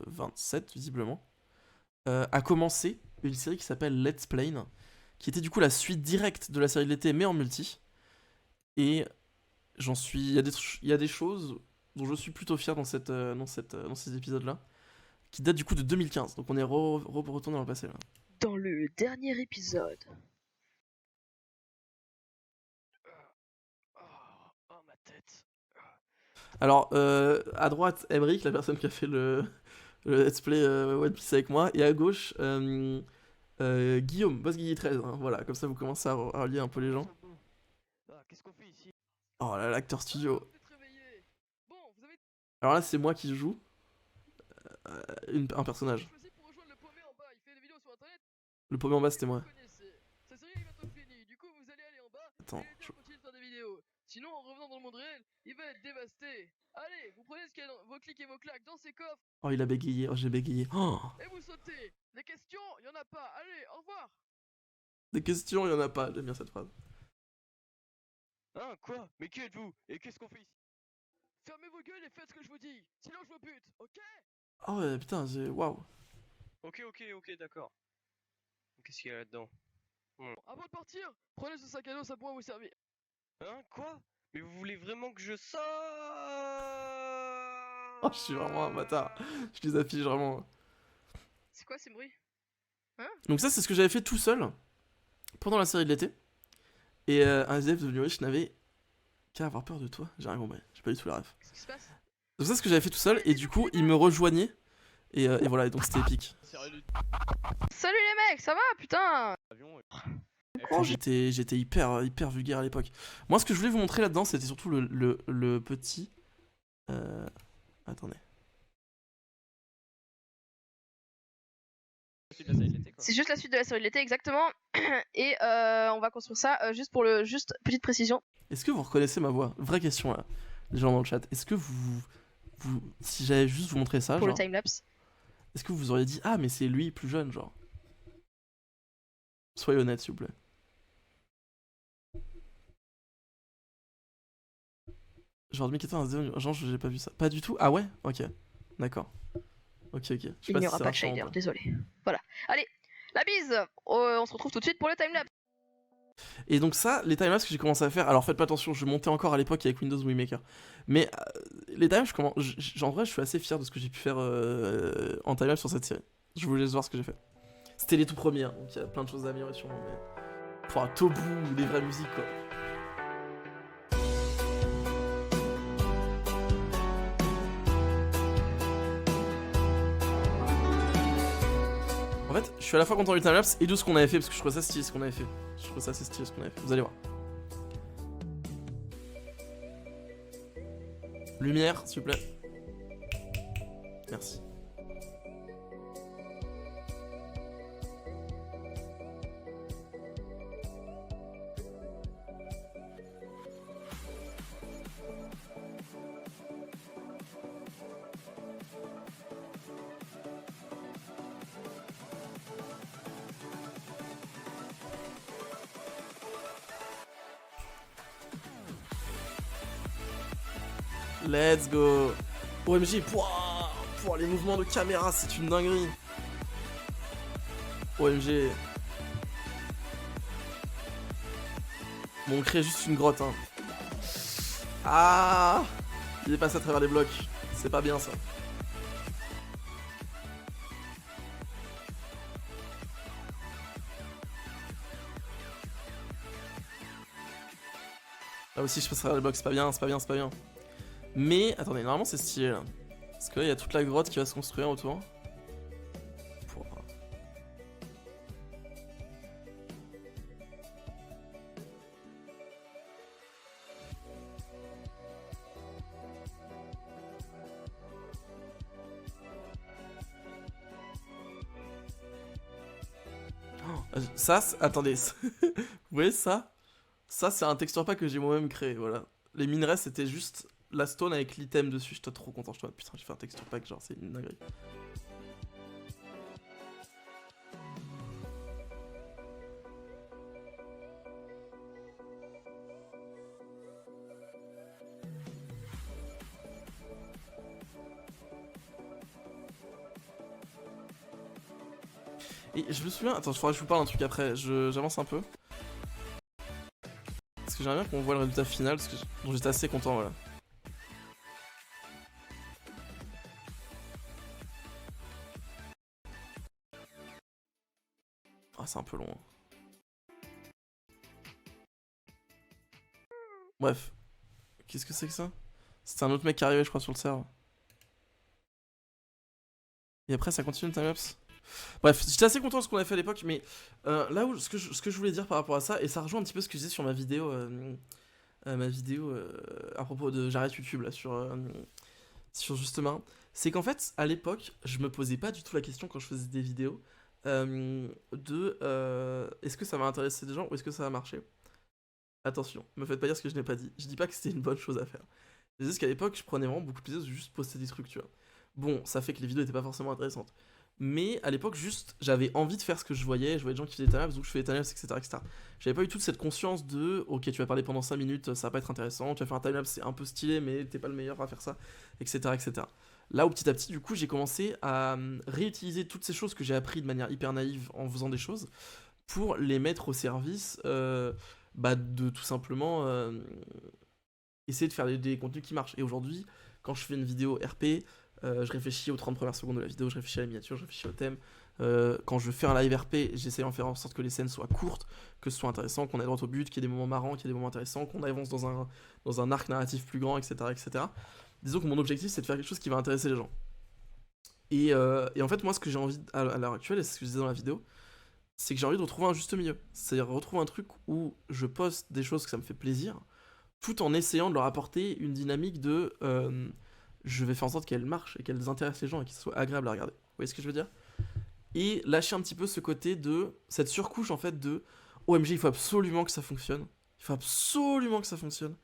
27 visiblement, a commencé une série qui s'appelle Let's Plane, qui était du coup la suite directe de la série de l'été mais en multi. Et il y a des choses dont je suis plutôt fier dans ces épisodes-là, qui datent du coup de 2015. Donc on est retourné dans le passé là. Dans le dernier épisode. Oh, ma tête. Alors, à droite, Emric, la personne qui a fait le let's play One Piece avec moi, et à gauche, Guillaume, Boss Guigui 13. Hein, voilà, comme ça vous commencez à relier un peu les gens. Qu'est-ce qu'on fait ici? Oh là, l'acteur studio. Vous êtes réveillés. Bon, vous avez Alors là, c'est moi qui joue un personnage. choisi pour rejoindre le paumé en bas. Il fait des vidéos sur internet. Le premier en bas, c'était moi. Vous connaissez. Sa série est bientôt finie. Du coup, vous allez aller en bas. Attends, Et lui continuer de faire des vidéos. Sinon, en revenant dans le monde réel, il va être dévasté. Allez, vous prenez ce qu'il y a dans vos clics et vos claques dans ces coffres Oh, il a bégayé. Oh, j'ai bégayé. Oh, et vous sautez. Des questions, il y en a pas. Allez, au revoir. des questions, il y en a pas. J'aime bien cette phrase. Hein, quoi? Mais qui êtes-vous? Et qu'est-ce qu'on fait ici? Fermez vos gueules et faites ce que je vous dis. Sinon, je vous bute, ok? Oh ouais, putain, waouh. Ok, d'accord. Qu'est-ce qu'il y a là-dedans? Avant de partir, prenez ce sac à dos, ça pourra vous servir. Hein? Quoi? Mais vous voulez vraiment que je sorte? Oh, je suis vraiment un bâtard. Je les affiche vraiment. C'est quoi ces bruits? Donc ça, c'est ce que j'avais fait tout seul pendant la série de l'été. Et un SDF devenu riche n'avait qu'à avoir peur de toi. J'ai rien compris. J'ai pas du tout la ref. Qu'est-ce qui se passe? Donc ça, c'est ce que j'avais fait tout seul. Et du coup, il me rejoignait. Et voilà, et donc c'était épique. Salut les mecs, ça va putain? Oh, j'étais hyper vulgaire à l'époque. Moi, ce que je voulais vous montrer là-dedans, c'était surtout le petit... Attendez. C'est juste la suite de la série de l'été, exactement. Et on va construire ça juste petite précision. Est-ce que vous reconnaissez ma voix? Vraie question là, les gens dans le chat. Est-ce que si j'avais juste vous montrer ça, Pour genre, le timelapse. est-ce que vous vous auriez dit ah mais c'est lui plus jeune genre? Soyez honnête s'il vous plaît. Genre 2014, genre j'ai pas vu ça. Pas du tout? Ah ouais? Ok. D'accord. Ok. Je sais Il n'y si aura c'est pas de rassurant ou shader, pas. désolé. Voilà. Allez, la bise. On se retrouve tout de suite pour le timelapse. Et donc ça, les timelapses que j'ai commencé à faire, alors faites pas attention, je montais encore à l'époque avec Windows Movie Maker. Mais les timelapses, en vrai, je suis assez fier de ce que j'ai pu faire en timelapse sur cette série. Je vous laisse voir ce que j'ai fait. C'était les tout premiers, hein, donc il y a plein de choses à améliorer sûrement, mais... Pour un Tobu, les vraies musiques, quoi. En fait, je suis à la fois content du timelapse et de ce qu'on avait fait, parce que je trouvais ça stylé ce qu'on avait fait. Je trouvais ça assez stylé ce qu'on avait fait, vous allez voir. Lumière, s'il vous plaît. Merci. Let's go. OMG, pouah, les mouvements de caméra, c'est une dinguerie. OMG. Bon, on crée juste une grotte, hein. Ah, il est passé à travers les blocs. C'est pas bien, ça. Là aussi, je passe à travers les blocs. C'est pas bien, c'est pas bien, c'est pas bien. Mais, attendez, normalement c'est stylé là. Parce que là, il y a toute la grotte qui va se construire autour. Oh, ça, attendez. Vous voyez ça? Ça, c'est un texture pack que j'ai moi-même créé, voilà. Les minerais, c'était juste la stone avec l'item dessus. J'étais trop content. Je putain, j'ai fait un texture pack, genre, c'est une dinguerie. Et je me souviens, attends, il faudra que je vous parle un truc après, j'avance un peu. Parce que j'aimerais bien qu'on voit le résultat final, parce que dont j'étais assez content, voilà. Ah, c'est un peu long. Hein. Bref. Qu'est-ce que c'est que ça? C'était un autre mec qui arrivait, je crois, sur le serveur. Et après, ça continue le timelapse. Bref, j'étais assez content de ce qu'on avait fait à l'époque, mais là où ce que je voulais dire par rapport à ça, et ça rejoint un petit peu ce que je disais sur ma vidéo, à propos de j'arrête YouTube là sur justement, c'est qu'en fait à l'époque je me posais pas du tout la question quand je faisais des vidéos est-ce que ça va intéresser des gens ou est-ce que ça va marcher. Attention, me faites pas dire ce que je n'ai pas dit. Je dis pas que c'était une bonne chose à faire. Je dis qu'à l'époque je prenais vraiment beaucoup de plaisir de juste poster des trucs, tu vois. Bon, ça fait que les vidéos étaient pas forcément intéressantes. Mais à l'époque, juste, j'avais envie de faire ce que je voyais des gens qui faisaient des timelapses, donc je fais des timelapses, etc., etc. J'avais pas eu toute cette conscience de, ok, tu vas parler pendant 5 minutes, ça va pas être intéressant, tu vas faire un timelapse, c'est un peu stylé, mais t'es pas le meilleur à faire ça, etc., etc. Là où petit à petit, du coup, j'ai commencé à réutiliser toutes ces choses que j'ai appris de manière hyper naïve en faisant des choses, pour les mettre au service de tout simplement essayer de faire des contenus qui marchent. Et aujourd'hui, quand je fais une vidéo RP, je réfléchis aux 30 premières secondes de la vidéo, je réfléchis à la miniature, je réfléchis au thème. Quand je fais un live RP, j'essaie d'en faire en sorte que les scènes soient courtes, que ce soit intéressant, qu'on aille droit au but, qu'il y ait des moments marrants, qu'il y ait des moments intéressants, qu'on avance dans un arc narratif plus grand, etc., etc. Disons que mon objectif, c'est de faire quelque chose qui va intéresser les gens. Et en fait, moi, ce que j'ai envie à l'heure actuelle, et c'est ce que je disais dans la vidéo, c'est que j'ai envie de retrouver un juste milieu. C'est-à-dire retrouver un truc où je poste des choses que ça me fait plaisir, tout en essayant de leur apporter une dynamique de... je vais faire en sorte qu'elles marchent et qu'elles intéressent les gens et qu'elles soient agréables à regarder. Vous voyez ce que je veux dire? Et lâcher un petit peu ce côté de... cette surcouche en fait de... OMG, il faut absolument que ça fonctionne. Il faut absolument que ça fonctionne.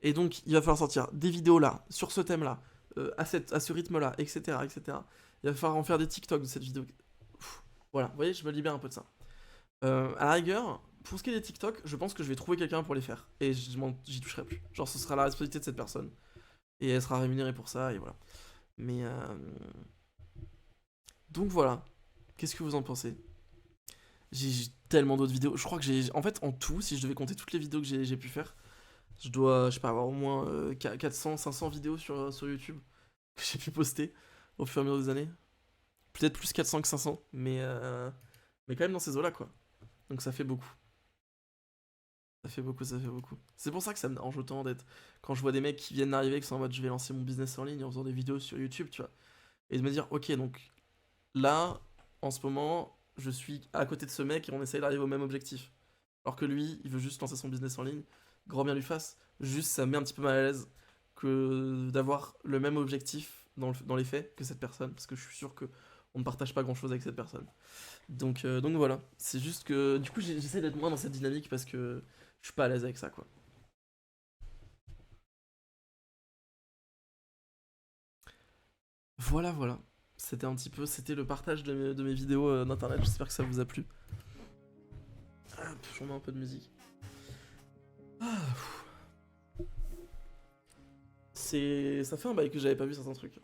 Et donc, il va falloir sortir des vidéos là, sur ce thème-là, à ce rythme-là, etc., etc. Il va falloir en faire des TikTok de cette vidéo. Voilà, vous voyez, je me libère un peu de ça. À la rigueur, pour ce qui est des TikTok, je pense que je vais trouver quelqu'un pour les faire. Et j'y toucherai plus. Genre, ce sera la responsabilité de cette personne. Et elle sera rémunérée pour ça, et voilà. Mais donc voilà. Qu'est-ce que vous en pensez? J'ai tellement d'autres vidéos. Je crois que j'ai... En fait, en tout, si je devais compter toutes les vidéos que j'ai pu faire, je dois, je sais pas, avoir au moins 400, 500 vidéos sur YouTube que j'ai pu poster au fur et à mesure des années. Peut-être plus 400 que 500, mais quand même dans ces eaux-là, quoi. Donc ça fait beaucoup. Ça fait beaucoup, ça fait beaucoup. C'est pour ça que ça me dérange autant d'être... Quand je vois des mecs qui viennent d'arriver, qui sont en mode je vais lancer mon business en ligne en faisant des vidéos sur YouTube, tu vois. Et de me dire, ok, donc là, en ce moment, je suis à côté de ce mec et on essaye d'arriver au même objectif. Alors que lui, il veut juste lancer son business en ligne. Grand bien lui fasse. Juste, ça me met un petit peu mal à l'aise que d'avoir le même objectif dans les faits que cette personne. Parce que je suis sûr que on ne partage pas grand-chose avec cette personne. Donc voilà. C'est juste que, du coup, j'essaie d'être moins dans cette dynamique parce que je suis pas à l'aise avec ça, quoi. Voilà, voilà. C'était un petit peu, c'était le partage de mes vidéos d'internet. J'espère que ça vous a plu. Hop, j'en mets un peu de musique. Ça fait un bail que j'avais pas vu certains trucs.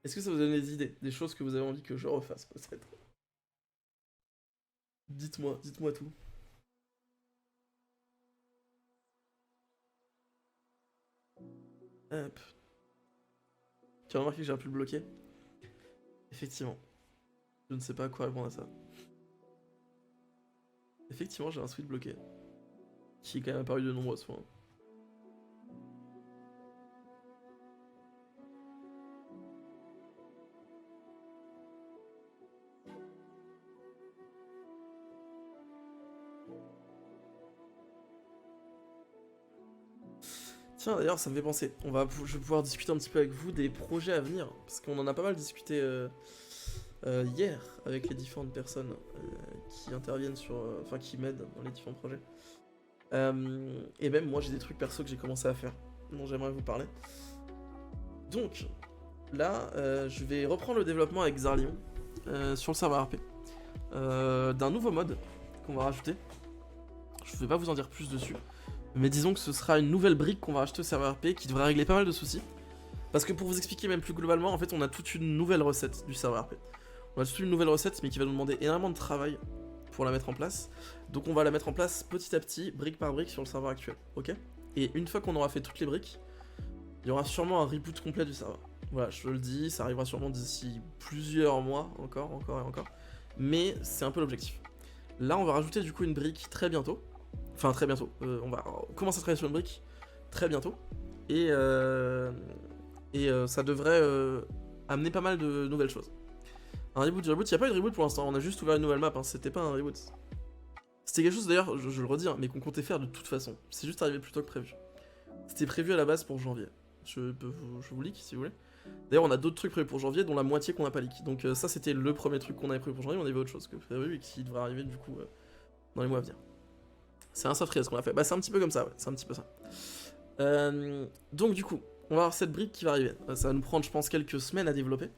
Est-ce que ça vous donne des idées, des choses que vous avez envie que je refasse peut-être? Dites-moi tout. Hop. Tu as remarqué que j'ai pu le bloquer? Effectivement. Je ne sais pas à quoi répondre à ça. Effectivement, j'ai un tweet bloqué. Qui est quand même apparu de nombreuses fois. Tiens, d'ailleurs, ça me fait penser. Je vais pouvoir discuter un petit peu avec vous des projets à venir. Parce qu'on en a pas mal discuté hier avec les différentes personnes qui interviennent enfin, qui m'aident dans les différents projets. Et même moi, j'ai des trucs perso que j'ai commencé à faire, dont j'aimerais vous parler. Donc, là, je vais reprendre le développement avec Zarlion sur le serveur RP. D'un nouveau mode qu'on va rajouter. Je vais pas vous en dire plus dessus. Mais disons que ce sera une nouvelle brique qu'on va rajouter au serveur RP qui devrait régler pas mal de soucis. Parce que pour vous expliquer même plus globalement, en fait, on a toute une nouvelle recette du serveur RP. On a toute une nouvelle recette, mais qui va nous demander énormément de travail pour la mettre en place. Donc on va la mettre en place petit à petit, brique par brique sur le serveur actuel, ok? Et une fois qu'on aura fait toutes les briques, il y aura sûrement un reboot complet du serveur. Voilà, je le dis, ça arrivera sûrement d'ici plusieurs mois, encore et encore. Mais c'est un peu l'objectif. Là, on va rajouter du coup une brique très bientôt. Enfin, très bientôt. On va commencer à travailler sur une brique très bientôt. Et ça devrait amener pas mal de nouvelles choses. Un reboot, il n'y a pas eu de reboot pour l'instant, on a juste ouvert une nouvelle map, hein. C'était pas un reboot. C'était quelque chose d'ailleurs, je le redis, hein, mais qu'on comptait faire de toute façon. C'est juste arrivé plus tôt que prévu. C'était prévu à la base pour janvier. Je vous leak si vous voulez. D'ailleurs, on a d'autres trucs prévus pour janvier, dont la moitié qu'on n'a pas leak. Donc ça, c'était le premier truc qu'on avait prévu pour janvier, on avait autre chose que prévu et qui devrait arriver du coup dans les mois à venir. C'est un soft release qu'on a fait. Bah, c'est un petit peu comme ça, ouais, c'est un petit peu ça. Donc du coup, on va avoir cette brique qui va arriver. Ça va nous prendre, je pense, quelques semaines à développer.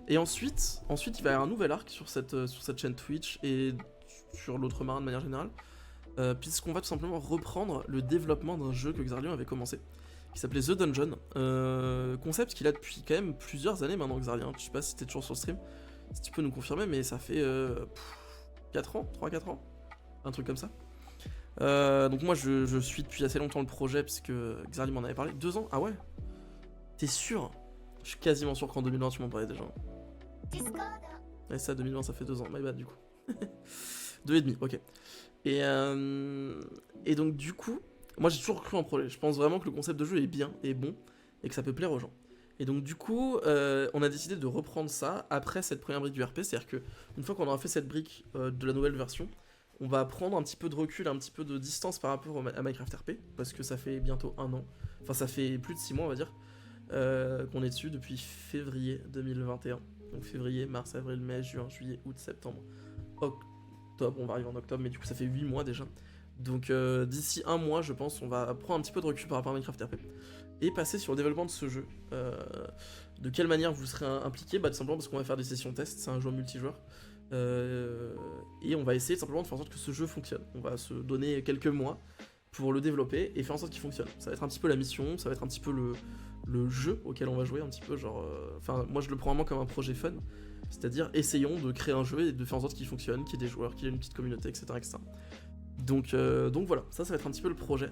Et ensuite il va y avoir un nouvel arc sur cette chaîne Twitch et sur l'autre marin de manière générale. Puisqu'on va tout simplement reprendre le développement d'un jeu que Xarlion avait commencé, qui s'appelait The Dungeon. Concept qu'il a depuis quand même plusieurs années maintenant, Xarlion. Je sais pas si t'es toujours sur le stream, si tu peux nous confirmer, mais ça fait 4 ans, 3-4 ans, un truc comme ça. Donc moi je suis depuis assez longtemps le projet, puisque Xarlion m'en avait parlé. 2 ans? Ah ouais? T'es sûr? Je suis quasiment sûr qu'en 2020 tu m'en parlais déjà. Et ça, 2020 ça fait 2 ans, my bad du coup. 2 et demi, ok. Et donc du coup, moi j'ai toujours cru en projet. Je pense vraiment que le concept de jeu est bien, est bon, et que ça peut plaire aux gens. Et donc du coup, on a décidé de reprendre ça après cette première brique du RP, c'est-à-dire que une fois qu'on aura fait cette brique de la nouvelle version, on va prendre un petit peu de recul, un petit peu de distance par rapport à Minecraft RP, parce que ça fait bientôt 1 an, enfin ça fait plus de 6 mois on va dire, qu'on est dessus depuis février 2021. Donc février, mars, avril, mai, juin, juillet, août, septembre, octobre, on va arriver en octobre, mais du coup ça fait 8 mois déjà. Donc d'ici 1 mois, je pense, on va prendre un petit peu de recul par rapport à Minecraft RP. Et passer sur le développement de ce jeu. De quelle manière vous serez impliqué? Bah tout simplement parce qu'on va faire des sessions test, c'est un jeu multijoueur. Et on va essayer simplement de faire en sorte que ce jeu fonctionne. On va se donner quelques mois pour le développer et faire en sorte qu'il fonctionne. Ça va être un petit peu la mission, ça va être un petit peu le jeu auquel on va jouer, un petit peu genre... Enfin, moi je le prends vraiment comme un projet fun. C'est-à-dire, essayons de créer un jeu et de faire en sorte qu'il fonctionne, qu'il y ait des joueurs, qu'il y ait une petite communauté, etc. etc. Donc voilà, ça va être un petit peu le projet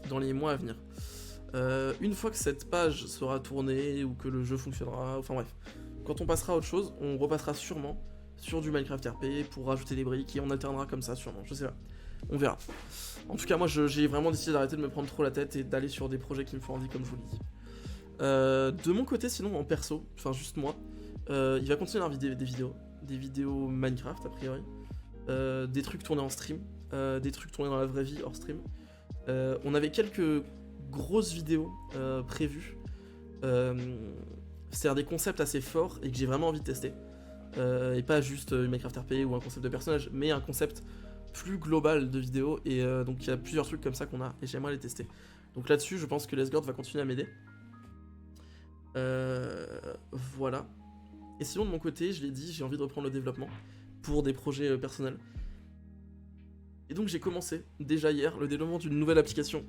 dans les mois à venir. Une fois que cette page sera tournée ou que le jeu fonctionnera, enfin bref, quand on passera à autre chose, on repassera sûrement sur du Minecraft RP pour rajouter des briques et on alternera comme ça sûrement, je sais pas, on verra. En tout cas moi j'ai vraiment décidé d'arrêter de me prendre trop la tête et d'aller sur des projets qui me font envie comme je vous le dis. De mon côté sinon en perso, enfin juste moi, il va continuer à avoir des vidéos Minecraft a priori, des trucs tournés en stream, des trucs tournés dans la vraie vie hors stream. On avait quelques grosses vidéos prévues, c'est-à-dire des concepts assez forts et que j'ai vraiment envie de tester. Et pas juste une Minecraft RP ou un concept de personnage, mais un concept plus global de vidéo. Et donc il y a plusieurs trucs comme ça qu'on a et j'aimerais les tester. Donc là-dessus, je pense que Lesgord va continuer à m'aider. Voilà. Et sinon, de mon côté, je l'ai dit, j'ai envie de reprendre le développement pour des projets personnels. Et donc j'ai commencé déjà hier le développement d'une nouvelle application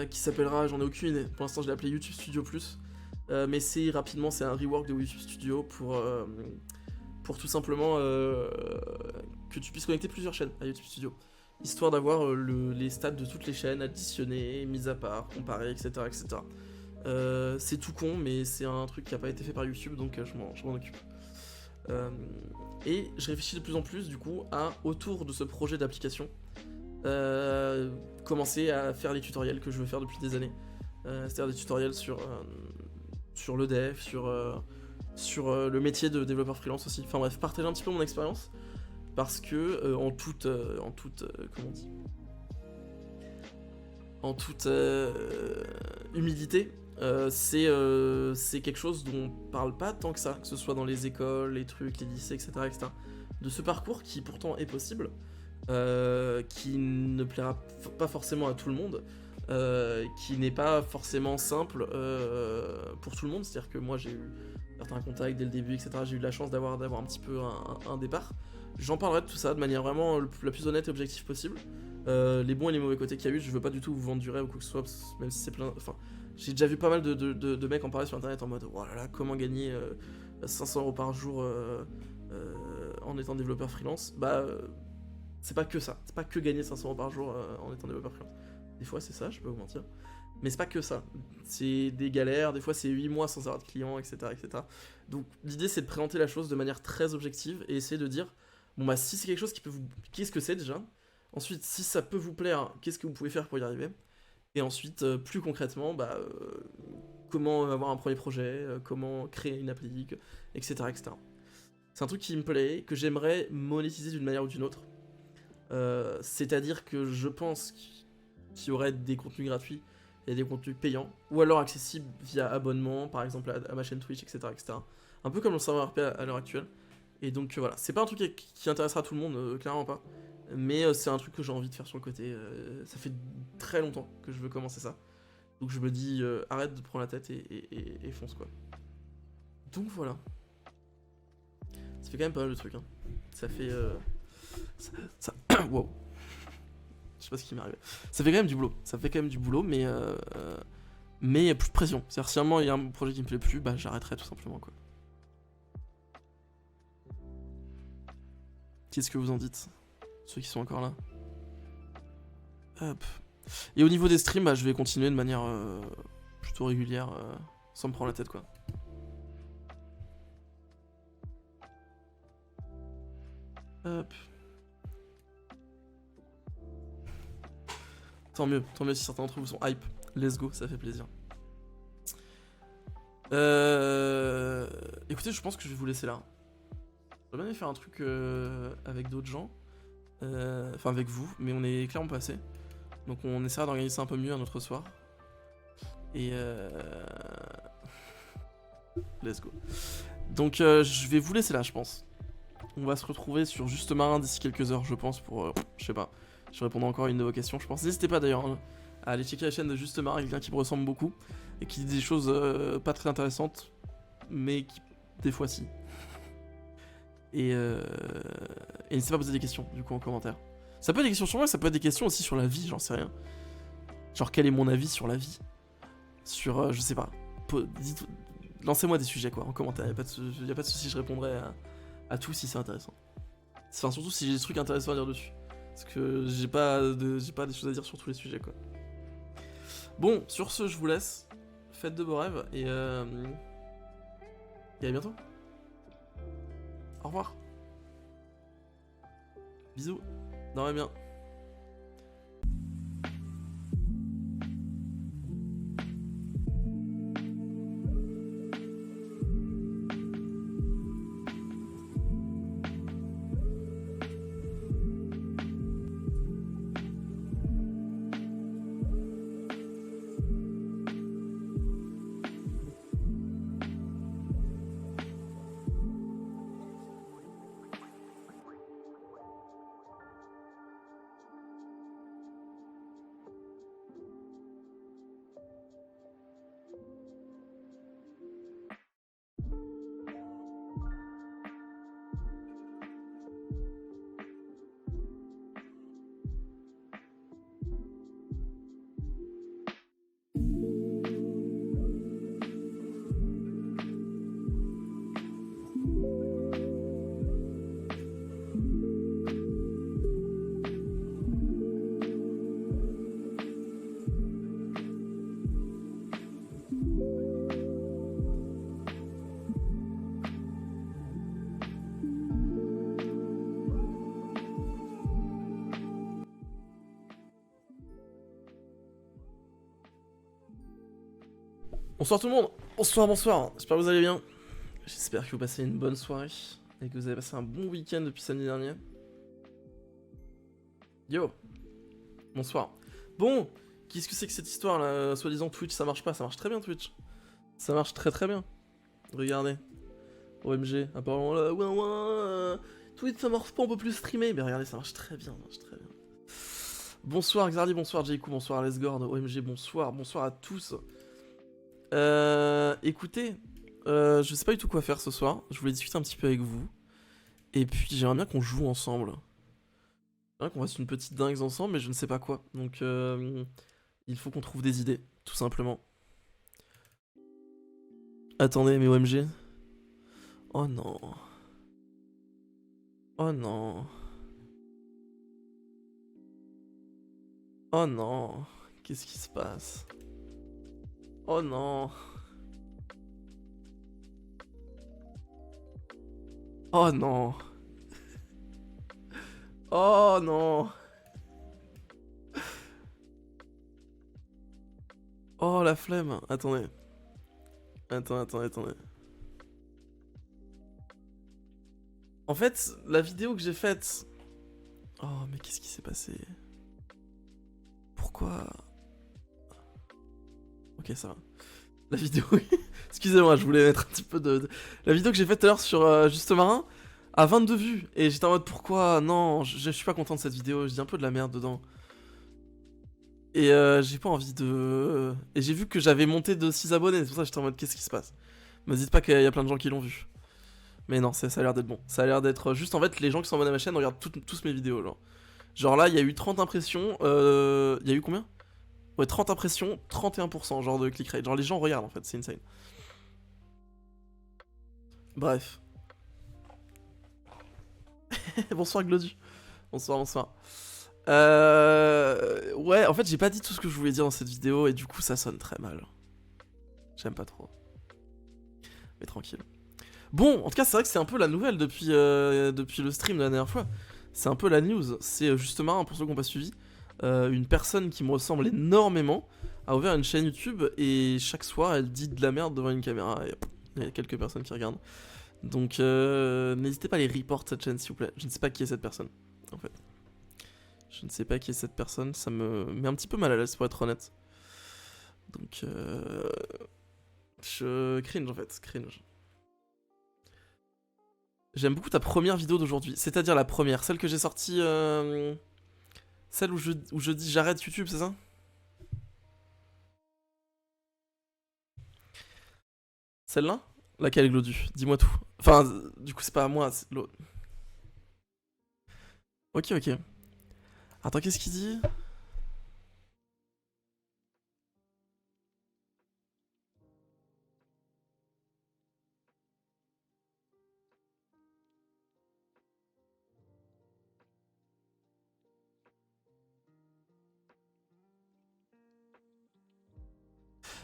qui s'appellera, j'en ai aucune idée, pour l'instant je l'ai appelé YouTube Studio Plus. Mais c'est rapidement, c'est un rework de YouTube Studio pour tout simplement que tu puisses connecter plusieurs chaînes à YouTube Studio, histoire d'avoir les stats de toutes les chaînes additionnées, mises à part, comparées, etc. etc. C'est tout con, mais c'est un truc qui n'a pas été fait par YouTube, donc je m'en occupe. Et je réfléchis de plus en plus du coup à, autour de ce projet d'application, commencer à faire les tutoriels que je veux faire depuis des années. C'est-à-dire des tutoriels sur le dev, sur le métier de développeur freelance aussi. Enfin bref, partager un petit peu mon expérience parce que en toute comment on dit, en toute humilité, c'est quelque chose dont on parle pas tant que ça, que ce soit dans les écoles, les trucs, les lycées, etc., etc. De ce parcours qui pourtant est possible, qui ne plaira pas forcément à tout le monde. Qui n'est pas forcément simple pour tout le monde, c'est-à-dire que moi j'ai eu certains contacts dès le début, etc. J'ai eu de la chance d'avoir un petit peu un départ. J'en parlerai de tout ça de manière vraiment la plus honnête et objective possible. Les bons et les mauvais côtés qu'il y a eu, je veux pas du tout vous vendre du rêve ou quoi que ce soit, même si c'est plein. Enfin, j'ai déjà vu pas mal de mecs en parler sur internet en mode oh là là, comment gagner 500 € par jour en étant développeur freelance, c'est pas que ça. C'est pas que gagner 500 € par jour en étant développeur freelance. Des fois c'est ça, je peux vous mentir. Mais c'est pas que ça. C'est des galères, des fois c'est 8 mois sans avoir de clients, etc. etc. Donc l'idée c'est de présenter la chose de manière très objective et essayer de dire, bon bah si c'est quelque chose qui peut vous... Qu'est-ce que c'est déjà? Ensuite, si ça peut vous plaire, qu'est-ce que vous pouvez faire pour y arriver? Et ensuite, plus concrètement, comment avoir un premier projet, comment créer une appli, etc. etc. C'est un truc qui me plaît, que j'aimerais monétiser d'une manière ou d'une autre. C'est-à-dire que je pense qu'il y aurait des contenus gratuits et des contenus payants, ou alors accessibles via abonnement, par exemple à ma chaîne Twitch, etc. etc. Un peu comme le serveur RP à l'heure actuelle. Et donc voilà, c'est pas un truc qui intéressera tout le monde, clairement pas. Mais c'est un truc que j'ai envie de faire sur le côté. Ça fait très longtemps que je veux commencer ça. Donc je me dis, arrête de te prendre la tête et fonce quoi. Donc voilà. Ça fait quand même pas mal de trucs. Hein. Ça fait... wow. Je sais pas ce qui m'est arrivé. Ça fait quand même du boulot. Ça fait quand même du boulot, mais il y a plus de pression. C'est-à-dire si vraiment il y a un projet qui me plaît plus, j'arrêterai tout simplement quoi. Qu'est-ce que vous en dites? Ceux qui sont encore là. Hop. Et au niveau des streams, je vais continuer de manière plutôt régulière, sans me prendre la tête quoi. Hop. Tant mieux si certains d'entre vous sont hype. Let's go, ça fait plaisir. Écoutez, je pense que je vais vous laisser là. J'aimerais bien faire un truc avec d'autres gens. Enfin avec vous, mais on est clairement passé. Donc on essaiera d'organiser ça un peu mieux un autre soir. Et let's go. Donc je vais vous laisser là, je pense. On va se retrouver sur Juste Marin d'ici quelques heures, je pense, pour... je sais pas. Je répondrai encore à une de vos questions, je pense. N'hésitez pas d'ailleurs à aller checker la chaîne de Juste Marin, quelqu'un qui me ressemble beaucoup. Et qui dit des choses pas très intéressantes, mais qui... des fois si. Et n'hésitez pas à poser des questions, du coup, en commentaire. Ça peut être des questions sur moi, ça peut être des questions aussi sur la vie, j'en sais rien. Genre, quel est mon avis sur la vie? Sur, je sais pas. Lancez-moi des sujets, quoi, en commentaire. Y'a pas de soucis, je répondrai à tout si c'est intéressant. Enfin, surtout si j'ai des trucs intéressants à dire dessus. Parce que j'ai pas des choses à dire sur tous les sujets, quoi. Bon, sur ce, je vous laisse. Faites de beaux rêves, et à bientôt. Au revoir. Bisous. Dormez bien. Bonsoir tout le monde, bonsoir, j'espère que vous allez bien. J'espère que vous passez une bonne soirée et que vous avez passé un bon week-end depuis samedi dernier. Yo, bonsoir. Bon, qu'est-ce que c'est que cette histoire là, soi-disant Twitch ça marche pas, ça marche très bien Twitch. Ça marche très bien. Regardez, OMG, apparemment là, Twitch ça marche pas, on peut plus streamer. Mais regardez, ça marche très bien, Bonsoir Xardi, bonsoir Jayku, bonsoir Lesgord, OMG, bonsoir à tous. Écoutez, je sais pas du tout quoi faire ce soir. Je voulais discuter un petit peu avec vous. Et puis j'aimerais bien qu'on joue ensemble. J'aimerais qu'on fasse une petite dingue ensemble, mais je ne sais pas quoi. Donc il faut qu'on trouve des idées, tout simplement. Attendez, mais OMG. Oh non. Oh non. Oh non. Qu'est-ce qui se passe? Oh non. Oh non. Oh non. Oh la flemme. Attendez. Attendez. En fait, la vidéo que j'ai faite... Oh mais qu'est-ce qui s'est passé? Pourquoi? Ok, ça va. La vidéo... Excusez-moi, je voulais mettre un petit peu de... La vidéo que j'ai faite tout à l'heure sur Juste Marin a 22 vues. Et j'étais en mode pourquoi? Non, je suis pas content de cette vidéo. Je dis un peu de la merde dedans. Et j'ai pas envie de... Et j'ai vu que j'avais monté de 6 abonnés. C'est pour ça que j'étais en mode qu'est-ce qui se passe? Me dites pas qu'il y a plein de gens qui l'ont vu. Mais non, ça a l'air d'être bon. Ça a l'air d'être juste en fait les gens qui sont abonnés à ma chaîne regardent tous mes vidéos genre. Genre là il y a eu 30 impressions. Il y a eu combien? Ouais, 30 impressions, 31% genre de click rate. Genre les gens regardent en fait, c'est insane. Bref. Bonsoir Glodu. Bonsoir. Ouais, en fait j'ai pas dit tout ce que je voulais dire dans cette vidéo et du coup ça sonne très mal. J'aime pas trop. Mais tranquille. Bon, en tout cas c'est vrai que c'est un peu la nouvelle depuis le stream de la dernière fois. C'est un peu la news. C'est justement, pour ceux qui n'ont pas suivi, une personne qui me ressemble énormément a ouvert une chaîne YouTube et chaque soir elle dit de la merde devant une caméra et il y a quelques personnes qui regardent. Donc n'hésitez pas à les report cette chaîne s'il vous plaît. Je ne sais pas qui est cette personne en fait. Je ne sais pas qui est cette personne, ça me met un petit peu mal à l'aise pour être honnête. Donc je cringe en fait, cringe. J'aime beaucoup ta première vidéo d'aujourd'hui, c'est-à-dire la première, celle que j'ai sortie, celle où je dis j'arrête YouTube, c'est ça? Celle-là? Laquelle, Glodu? Dis-moi tout. Enfin, du coup, c'est pas à moi, c'est l'autre. Ok. Attends, qu'est-ce qu'il dit?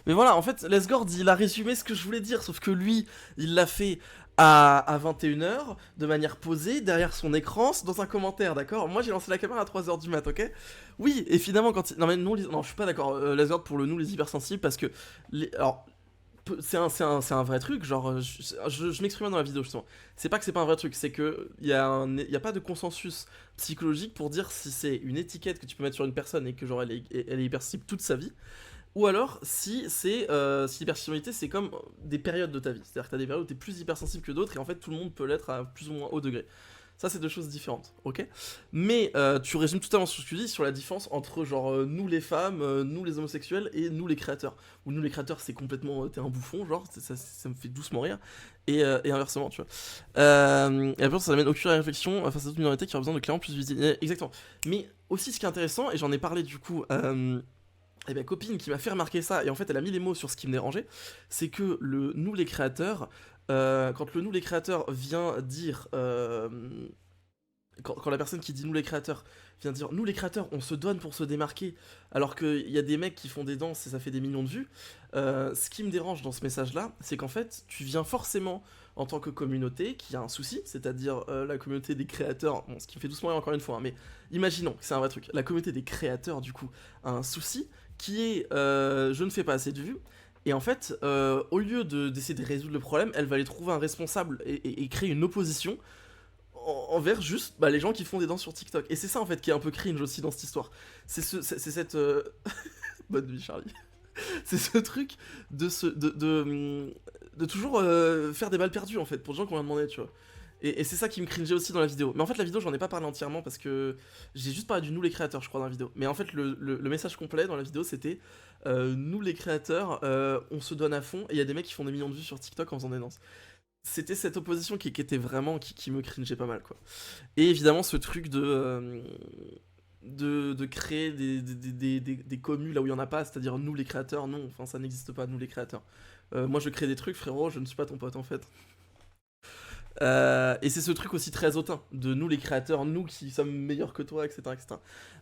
Mais voilà, en fait, Lesgord, il a résumé ce que je voulais dire, sauf que lui, il l'a fait à 21h, de manière posée, derrière son écran, dans un commentaire, d'accord? Moi, j'ai lancé la caméra à 3h du mat, ok? Oui, et finalement, quand il... Non, mais non, je suis pas d'accord, Lesgord, pour nous, les hypersensibles, parce que... Alors, c'est un vrai truc, genre, je m'exprime dans la vidéo, justement. C'est pas que c'est pas un vrai truc, c'est que y a pas de consensus psychologique pour dire si c'est une étiquette que tu peux mettre sur une personne et que, genre, elle est hypersensible toute sa vie, ou alors, si l'hypersensibilité c'est comme des périodes de ta vie. C'est-à-dire que t'as des périodes où t'es plus hypersensible que d'autres et en fait tout le monde peut l'être à plus ou moins haut degré. Ça c'est deux choses différentes, ok? Mais tu résumes totalement ce que tu dis sur la différence entre genre nous les femmes, nous les homosexuels et nous les créateurs. Ou nous les créateurs c'est complètement t'es un bouffon, genre ça me fait doucement rire. Et inversement, tu vois. Et après ça n'amène aucune réflexion face à toute minorité qui aurait besoin de clairement plus visiter. Exactement. Mais aussi ce qui est intéressant, et j'en ai parlé du coup... et ma copine qui m'a fait remarquer ça, et en fait elle a mis les mots sur ce qui me dérangeait, c'est que le nous les créateurs, quand le nous les créateurs vient dire, quand la personne qui dit nous les créateurs vient dire nous les créateurs on se donne pour se démarquer, alors qu'il y a des mecs qui font des danses et ça fait des millions de vues, ce qui me dérange dans ce message là, c'est qu'en fait tu viens forcément en tant que communauté qui a un souci, c'est-à-dire la communauté des créateurs, bon ce qui me fait doucement rire encore une fois, hein, mais imaginons que c'est un vrai truc, la communauté des créateurs du coup a un souci, qui est je ne fais pas assez de vues, et en fait, au lieu d'essayer de résoudre le problème, elle va aller trouver un responsable et créer une opposition envers juste les gens qui font des danses sur TikTok. Et c'est ça en fait qui est un peu cringe aussi dans cette histoire. C'est cette... Bonne nuit Charlie. C'est ce truc de toujours faire des balles perdues en fait, pour des gens qui ont rien demandé, tu vois. Et c'est ça qui me cringeait aussi dans la vidéo. Mais en fait, la vidéo, j'en ai pas parlé entièrement parce que j'ai juste parlé du nous les créateurs, je crois, dans la vidéo. Mais en fait, le message complet dans la vidéo, c'était nous les créateurs, on se donne à fond et il y a des mecs qui font des millions de vues sur TikTok en faisant des danses. C'était cette opposition qui était vraiment, qui me cringeait pas mal, quoi. Et évidemment, ce truc de créer des communes là où il y en a pas, c'est-à-dire nous les créateurs, non, enfin ça n'existe pas, nous les créateurs. Moi je crée des trucs, frérot, je ne suis pas ton pote en fait. Et c'est ce truc aussi très hautain de nous les créateurs, nous qui sommes meilleurs que toi, etc., etc.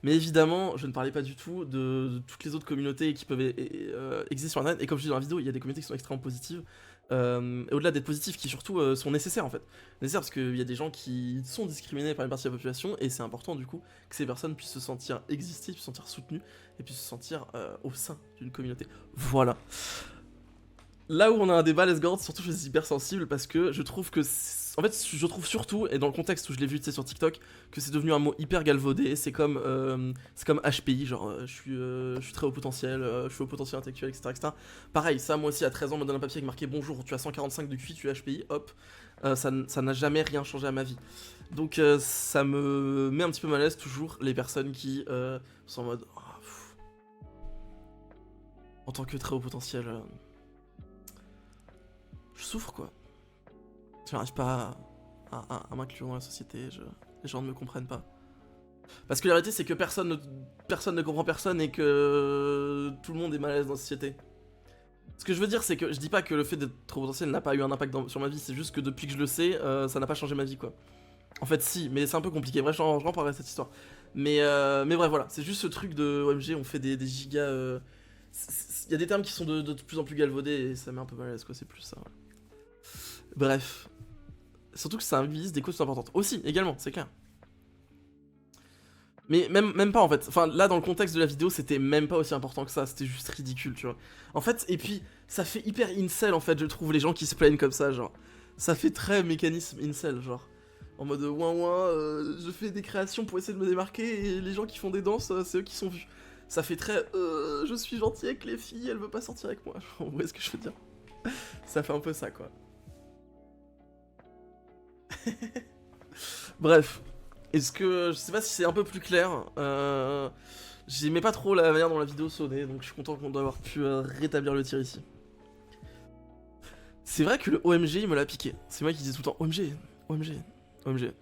Mais évidemment, je ne parlais pas du tout de toutes les autres communautés qui peuvent exister sur internet. Et comme je dis dans la vidéo, il y a des communautés qui sont extrêmement positives. Et au-delà d'être positives, qui surtout sont nécessaires en fait. Nécessaires parce qu'il y a des gens qui sont discriminés par une partie de la population. Et c'est important du coup que ces personnes puissent se sentir exister, puissent se sentir soutenues et puissent se sentir au sein d'une communauté. Voilà. Là où on a un débat, Les Gords, surtout je suis hyper sensible parce que je trouve que. En fait, je trouve surtout, et dans le contexte où je l'ai vu sur TikTok, que c'est devenu un mot hyper galvaudé. C'est comme HPI, genre je suis très haut potentiel, je suis haut potentiel intellectuel, etc., etc. Pareil, ça, moi aussi, à 13 ans, on me donne un papier avec marqué bonjour, tu as 145 de QI, tu es HPI, hop. Ça n'a jamais rien changé à ma vie. Donc ça me met un petit peu mal à l'aise toujours les personnes qui sont en mode. Oh, en tant que très haut potentiel. Je souffre quoi. Je n'arrive pas à m'inclure dans la société, les gens ne me comprennent pas. Parce que la réalité c'est que personne ne comprend personne et que tout le monde est mal à l'aise dans la société. Ce que je veux dire c'est que je dis pas que le fait d'être trop potentiel n'a pas eu un impact sur ma vie, c'est juste que depuis que je le sais, ça n'a pas changé ma vie quoi. En fait si, mais c'est un peu compliqué, bref j'en parlerai de cette histoire. Mais bref voilà, c'est juste ce truc de OMG, on fait des gigas... Il y a des termes qui sont de plus en plus galvaudés et ça met un peu mal à l'aise quoi, c'est plus ça. Voilà. Bref. Surtout que ça vise des causes importantes. Aussi, également, c'est clair. Mais même pas en fait. Enfin, là, dans le contexte de la vidéo, c'était même pas aussi important que ça. C'était juste ridicule, tu vois. En fait, et puis, ça fait hyper incel, en fait, je trouve, les gens qui se plaignent comme ça, genre. Ça fait très mécanisme incel, genre. En mode, ouin, je fais des créations pour essayer de me démarquer, et les gens qui font des danses, c'est eux qui sont vus. Ça fait très, je suis gentil avec les filles, elles veulent pas sortir avec moi. Vous voyez ce que je veux dire? Ça fait un peu ça, quoi. Bref, est-ce que je sais pas si c'est un peu plus clair. J'aimais pas trop la manière dont la vidéo sonnait, donc je suis content qu'on doit avoir pu rétablir le tir ici. C'est vrai que le OMG il me l'a piqué. C'est moi qui dis tout le temps OMG, OMG, OMG.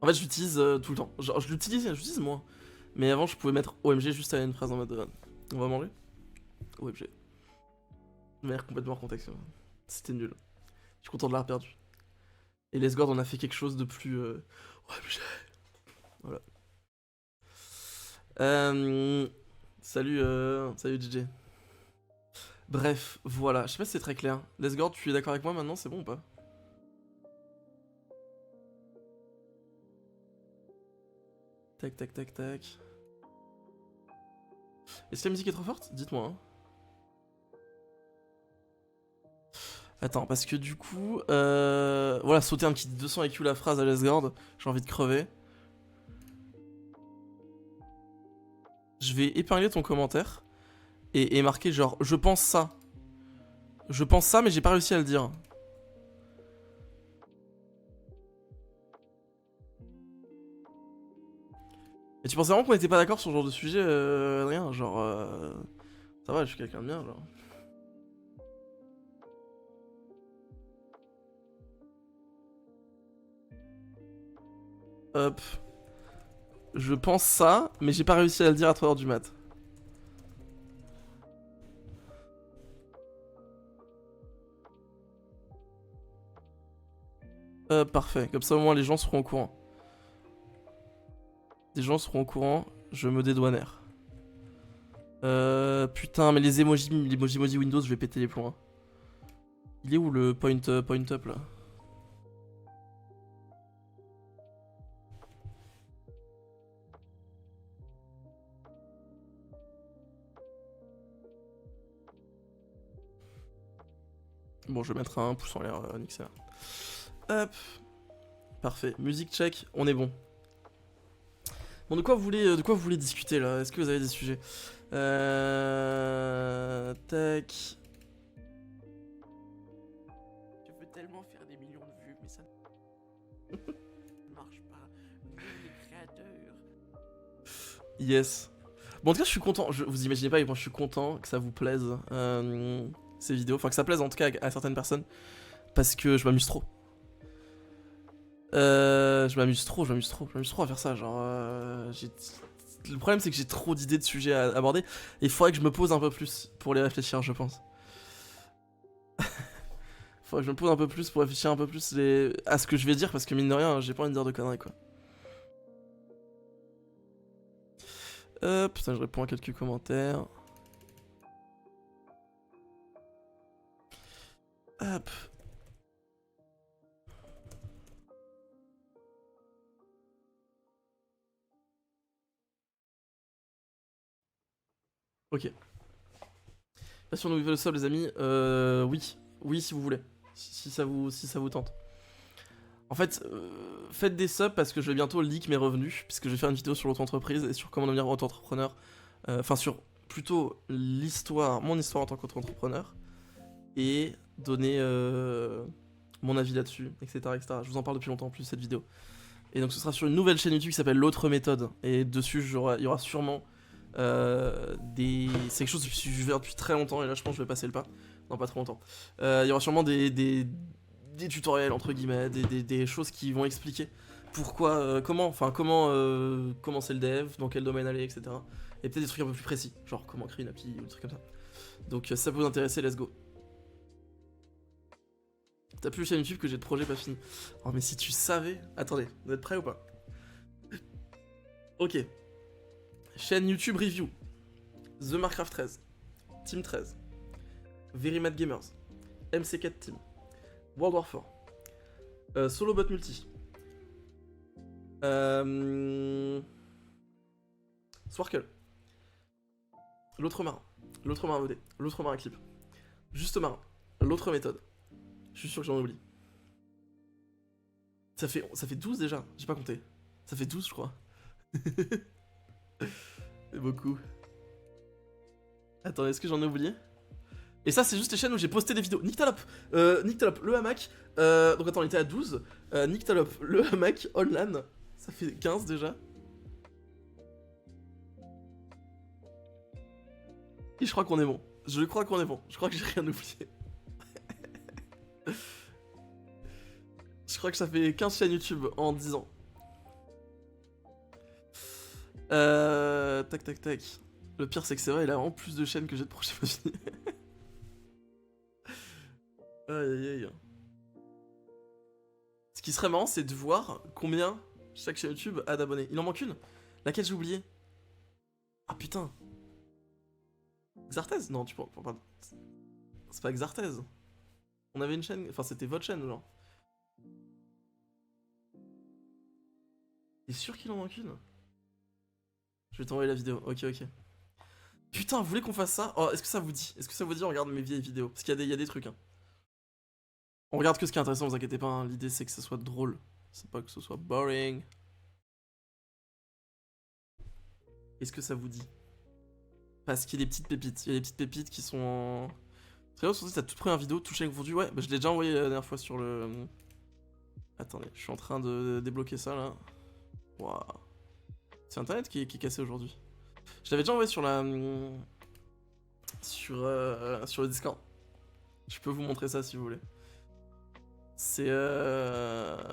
En fait, je l'utilise tout le temps. Genre, je l'utilise moins. Mais avant, je pouvais mettre OMG juste à une phrase en mode on va manger OMG. De manière complètement hors contexte. C'était nul. Je suis content de l'avoir perdu. Et Les Gords on a fait quelque chose de plus... OMG. Voilà. Salut DJ. Bref, voilà. Je sais pas si c'est très clair. Les Gords, tu es d'accord avec moi maintenant? C'est bon ou pas? Tac, tac, tac, tac. Est-ce que la musique est trop forte? Dites-moi. Hein. Attends, parce que du coup... voilà, sauter un petit 200 IQ la phrase à Les Gords. J'ai envie de crever. Je vais épingler ton commentaire. Et marquer genre, je pense ça. Je pense ça, mais j'ai pas réussi à le dire. Et tu pensais vraiment qu'on était pas d'accord sur ce genre de sujet, Adrien? Genre... Ça va, je suis quelqu'un de bien, genre... Hop. Je pense ça, mais j'ai pas réussi à le dire à 3h du mat. Parfait. Comme ça, au moins, les gens seront au courant. Les gens seront au courant. Je me dédouanère. Putain, mais les emojis Windows, je vais péter les plombs. Hein. Il est où le point up, là? Bon, je vais mettre un pouce en l'air, Nixer. Hop. Parfait. Musique check, on est bon. Bon, de quoi vous voulez discuter là? Est-ce que vous avez des sujets? Tac. Je veux tellement faire des millions de vues, mais ça ne marche pas. Nous, les créateurs. Yes. Bon, en tout cas, je suis content. Vous imaginez pas, mais moi, je suis content que ça vous plaise. Ces vidéos, enfin que ça plaise en tout cas à certaines personnes, parce que je m'amuse trop. Je m'amuse trop à faire ça, genre... Le problème c'est que j'ai trop d'idées de sujets à aborder, et il faudrait que je me pose un peu plus pour les réfléchir, je pense. Faudrait que je me pose un peu plus pour réfléchir un peu plus à ce que je vais dire, parce que mine de rien, j'ai pas envie de dire de conneries, quoi. Putain, je réponds à quelques commentaires. Hop. Ok. Passion nouvelle sub, les amis. Oui. Oui, si vous voulez. Si ça vous tente. En fait, faites des subs parce que je vais bientôt leak mes revenus, puisque je vais faire une vidéo sur l'auto-entreprise et sur comment devenir auto-entrepreneur. Enfin, sur plutôt l'histoire, mon histoire en tant qu'auto-entrepreneur. Et donner mon avis là-dessus, etc., etc. Je vous en parle depuis longtemps en plus cette vidéo. Et donc ce sera sur une nouvelle chaîne YouTube qui s'appelle L'autre méthode. Et dessus, il y aura sûrement c'est quelque chose que je vais faire depuis très longtemps et là je pense que je vais passer le pas. Non, pas trop longtemps. Il y aura sûrement des tutoriels entre guillemets, des choses qui vont expliquer pourquoi, comment c'est le dev, dans quel domaine aller, etc. Et peut-être des trucs un peu plus précis, genre comment créer une API ou des trucs comme ça. Donc si ça peut vous intéresser, let's go. T'as plus une chaîne YouTube que j'ai de projets pas finis. Oh mais si tu savais... Attendez, vous êtes prêts ou pas? Ok. Chaîne YouTube Review. The Marcraft 13. Team 13. Very Mad Gamers. MC4 Team. World War 4. Solo Bot Multi. Swarkle. L'autre marin. L'autre marin VD. L'autre marin clip. Juste marin. L'autre méthode. Je suis sûr que j'en oublie. Ça fait 12 déjà, j'ai pas compté. Ça fait 12 je crois. C'est beaucoup. Attends, est-ce que j'en ai oublié? Et ça c'est juste les chaînes où j'ai posté des vidéos. Nick Talop, le hamac. Donc attends, on était à 12. Nick Talop, le hamac, Online. Ça fait 15 déjà. Et je crois qu'on est bon. Je crois qu'on est bon. Je crois que j'ai rien oublié. Je crois que ça fait 15 chaînes YouTube en 10 ans. Tac tac tac. Le pire c'est que c'est vrai, il a vraiment plus de chaînes que j'ai de projets pas finis. Aïe aïe aïe. Ce qui serait marrant c'est de voir combien chaque chaîne YouTube a d'abonnés. Il en manque une. Laquelle j'ai oublié? Ah putain. Xarthez? Non, tu peux pas. C'est pas Xarthez. On avait une chaîne, enfin c'était votre chaîne genre. T'es sûr qu'il en manque une? Je vais t'envoyer la vidéo, ok ok. Putain, vous voulez qu'on fasse ça? Oh, est-ce que ça vous dit? Est-ce que ça vous dit on regarde mes vieilles vidéos? Parce qu'il y a des trucs hein. On regarde que ce qui est intéressant, vous inquiétez pas, hein. L'idée c'est que ce soit drôle. C'est pas que ce soit boring. Est-ce que ça vous dit? Parce qu'il y a des petites pépites. Il y a des petites pépites qui sont en... Très bien, surtout ta toute première vidéo, touche avec confondu. Ouais, bah je l'ai déjà envoyé la dernière fois sur le... Attendez, je suis en train de débloquer ça là. Waouh. C'est internet qui est cassé aujourd'hui. Je l'avais déjà envoyé sur la... Sur le Discord. Je peux vous montrer ça si vous voulez. C'est un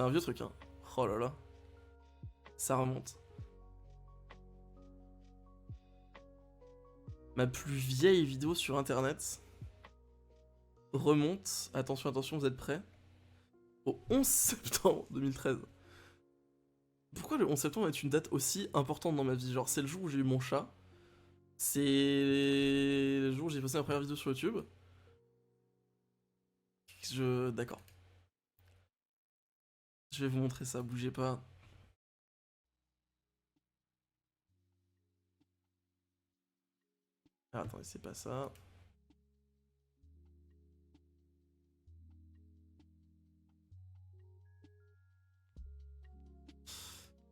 vieux truc hein. Oh là là. Ça remonte. Ma plus vieille vidéo sur internet remonte, attention, attention, vous êtes prêts? Au 11 septembre 2013. Pourquoi le 11 septembre est une date aussi importante dans ma vie? Genre, c'est le jour où j'ai eu mon chat. C'est le jour où j'ai posté ma première vidéo sur YouTube. D'accord. Je vais vous montrer ça, bougez pas. Ah, attendez, c'est pas ça.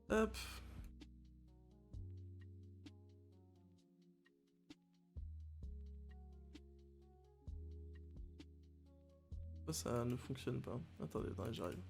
Hop. Pourquoi ça ne fonctionne pas? Attendez, attendez, j'arrive.